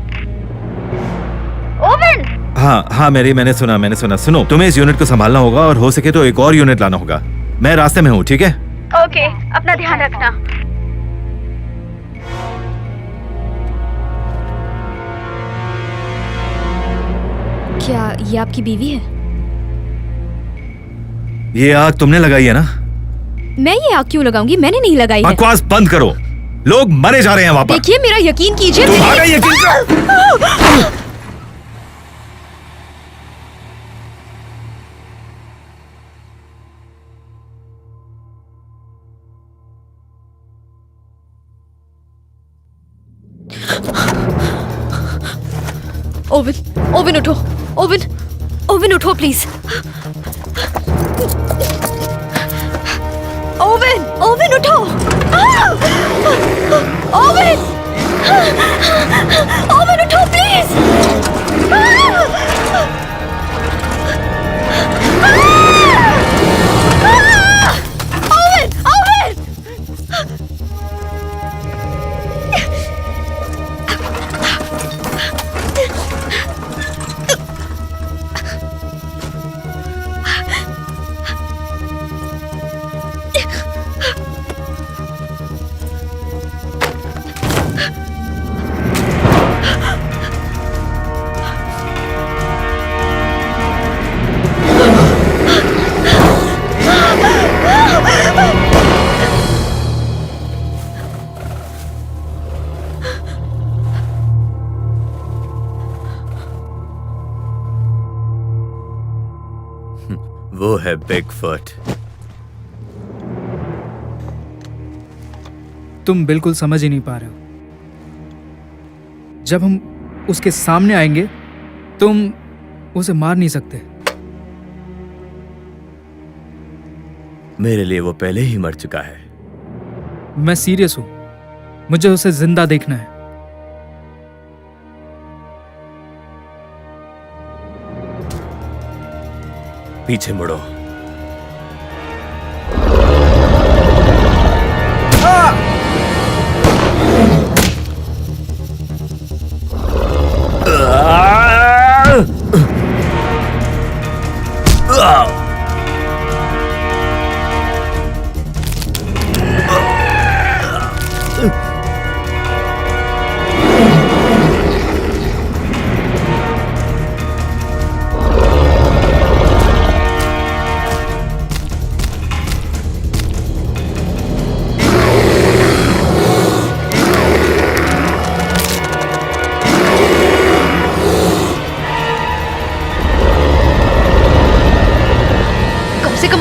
oven. हाँ मैरी, मैंने सुना। सुनो, तुम्हें इस यूनिट को संभालना होगा और हो सके तो एक और यूनिट लाना होगा। मैं रास्ते में हूँ, ठीक है? ओके, अपना ध्यान रखना। क्या ये आपकी बीवी है? ये आग तुमने लगाई है ना? मैं ये आग क्यों लगाऊंगी? मैंने नहीं लगाई है। बकवास बंद करो। लोग मरे जा रहे हैं वहां पर। देखिए, मेरा यकीन कीजिए। तुम्हारा यकीन ओवन उठो। ओवन उठो प्लीज। ओवन उठो। ओवन उठो प्लीज। वो है बिगफुट। तुम बिल्कुल समझ ही नहीं पा रहे हो। जब हम उसके सामने आएंगे, तुम उसे मार नहीं सकते। मेरे लिए वो पहले ही मर चुका है। मैं सीरियस हूं। मुझे उसे जिंदा देखना है। पीछे मुड़ो।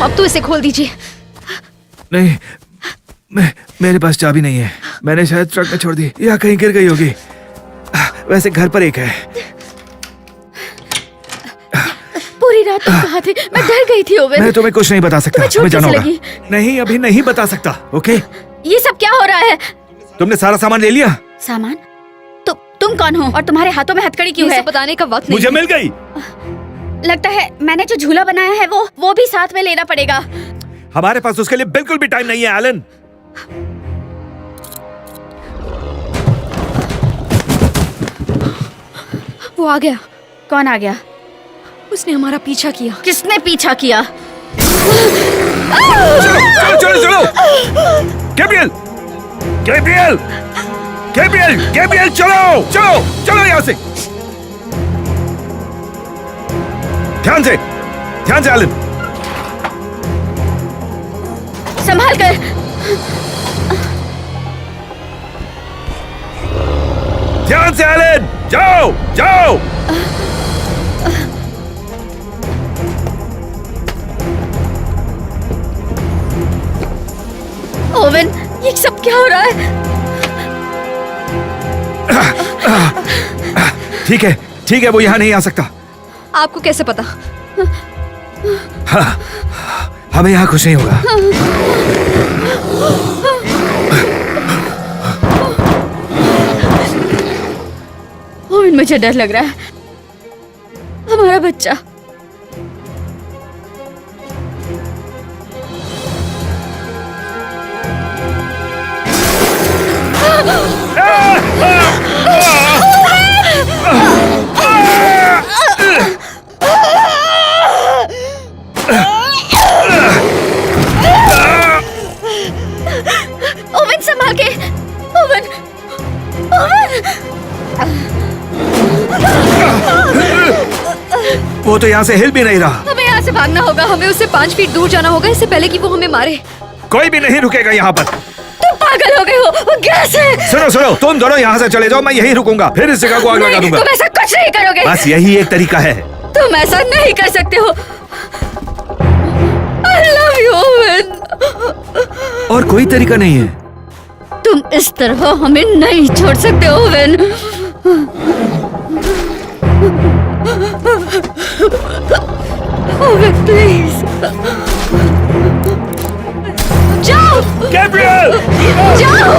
अब तो इसे खोल दीजिए। नहीं, मेरे पास चाबी नहीं है। मैंने शायद ट्रक में छोड़ दी या कहीं गिर गई होगी। वैसे घर पर एक है। पूरी रात तुम कहाँ थे? मैं डर गई थी ओवन। मैं तुम्हें कुछ नहीं बता सकता। तुम्हें चोट हमें जाना कैसे होगा। लगी? नहीं, अभी नहीं बता सकता। ओके? ये सब क्या हो रहा है? तुमने सारा सामान ले लिया? सामान? तुम कौन हो और तुम्हारे हाथों में हथकड़ी क्यों ये है? सब बताने का वक्त नहीं मुझे मिल गई। लगता है मैंने जो झूला बनाया है वो भी साथ में लेना पड़ेगा। हमारे पास उसके लिए बिल्कुल भी टाइम नहीं है एलन। वो आ गया। कौन आ गया? उसने हमारा पीछा किया। किसने पीछा किया? चलो चलो चलो। गैब्रियल, गैब्रियल, गैब्रियल, गैब्रियल, चलो चलो चलो यहाँ से। ध्यान से एलन। संभाल कर। ध्यान से एलन, जाओ जाओ। ओवन, ये सब क्या हो रहा है? ठीक है, वो यहाँ नहीं आ सकता। आपको कैसे पता? हमें यहाँ कुछ नहीं होगा। ओवन, मुझे डर लग रहा है। हमारा बच्चा। ओवन, संभाल के। ओवन, वो तो यहाँ से हिल भी नहीं रहा। हमें यहाँ से भागना होगा। हमें उससे 5 फीट दूर जाना होगा इससे पहले कि वो हमें मारे। कोई भी नहीं रुकेगा यहाँ पर। तुम पागल हो गए हो। वो गैस है। सुनो, तुम दोनों यहाँ से चले जाओ, मैं यहीं रुकूंगा, फिर इस जगह को आग लगा दूंगा। तुम ऐसा कुछ नहीं करोगे। बस यही एक तरीका है। तुम ऐसा नहीं कर सकते हो। I love you, oven. और कोई तरीका नहीं है। तुम इस तरह हमें नहीं छोड़ सकते ओवन। ओवन, प्लीज जाओ। गैब्रियल, जाओ।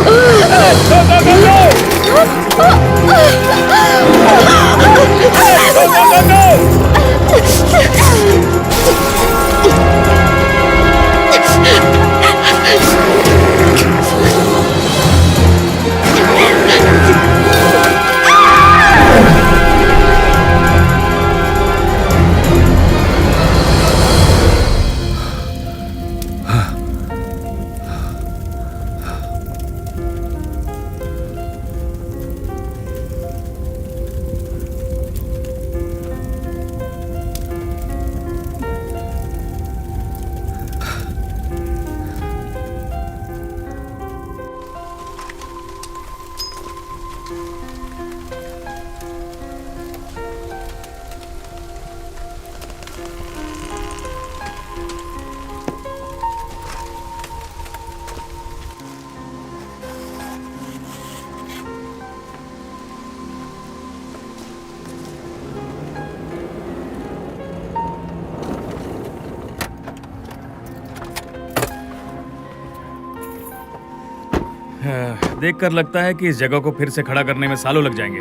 देखकर लगता है कि इस जगह को फिर से खड़ा करने में सालों लग जाएंगे।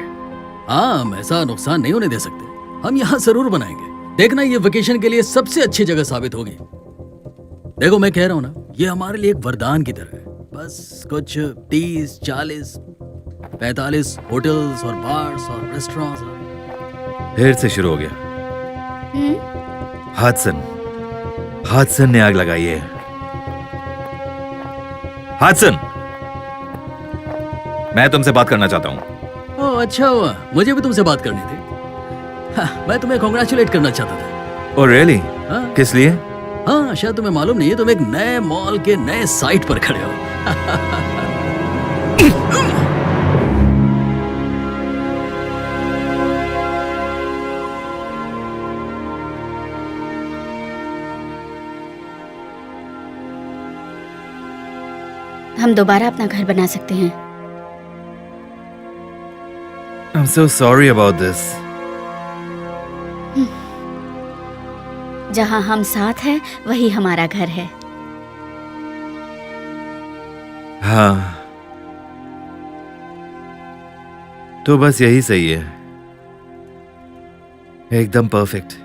हाँ, हम ऐसा नुकसान नहीं होने दे सकते। हम यहाँ जरूर बनाएंगे। देखना, ये वेकेशन के लिए सबसे अच्छी जगह साबित होगी। देखो, मैं कह रहा हूँ ना, ये हमारे लिए एक वरदान की तरह है। बस कुछ 30, 40, 45 होटल्स और बार्स और रेस्टोरेंट्स। फिर से शुरू हो गया। हादसन ने आग लगाई है। हादसन, मैं तुमसे बात करना चाहता हूँ। ओह, अच्छा हुआ, मुझे भी तुमसे बात करनी थी। हाँ, मैं तुम्हें कॉन्ग्रेचुलेट करना चाहता था। Oh really? हाँ। किस लिए? हाँ, शायद तुम्हें मालूम नहीं है, तुम एक नए मॉल के नए साइट पर खड़े हो। हम दोबारा अपना घर बना सकते हैं। I'm so sorry about this. जहाँ हम साथ हैं वही हमारा घर है। हाँ, तो बस यही सही है, एकदम परफेक्ट।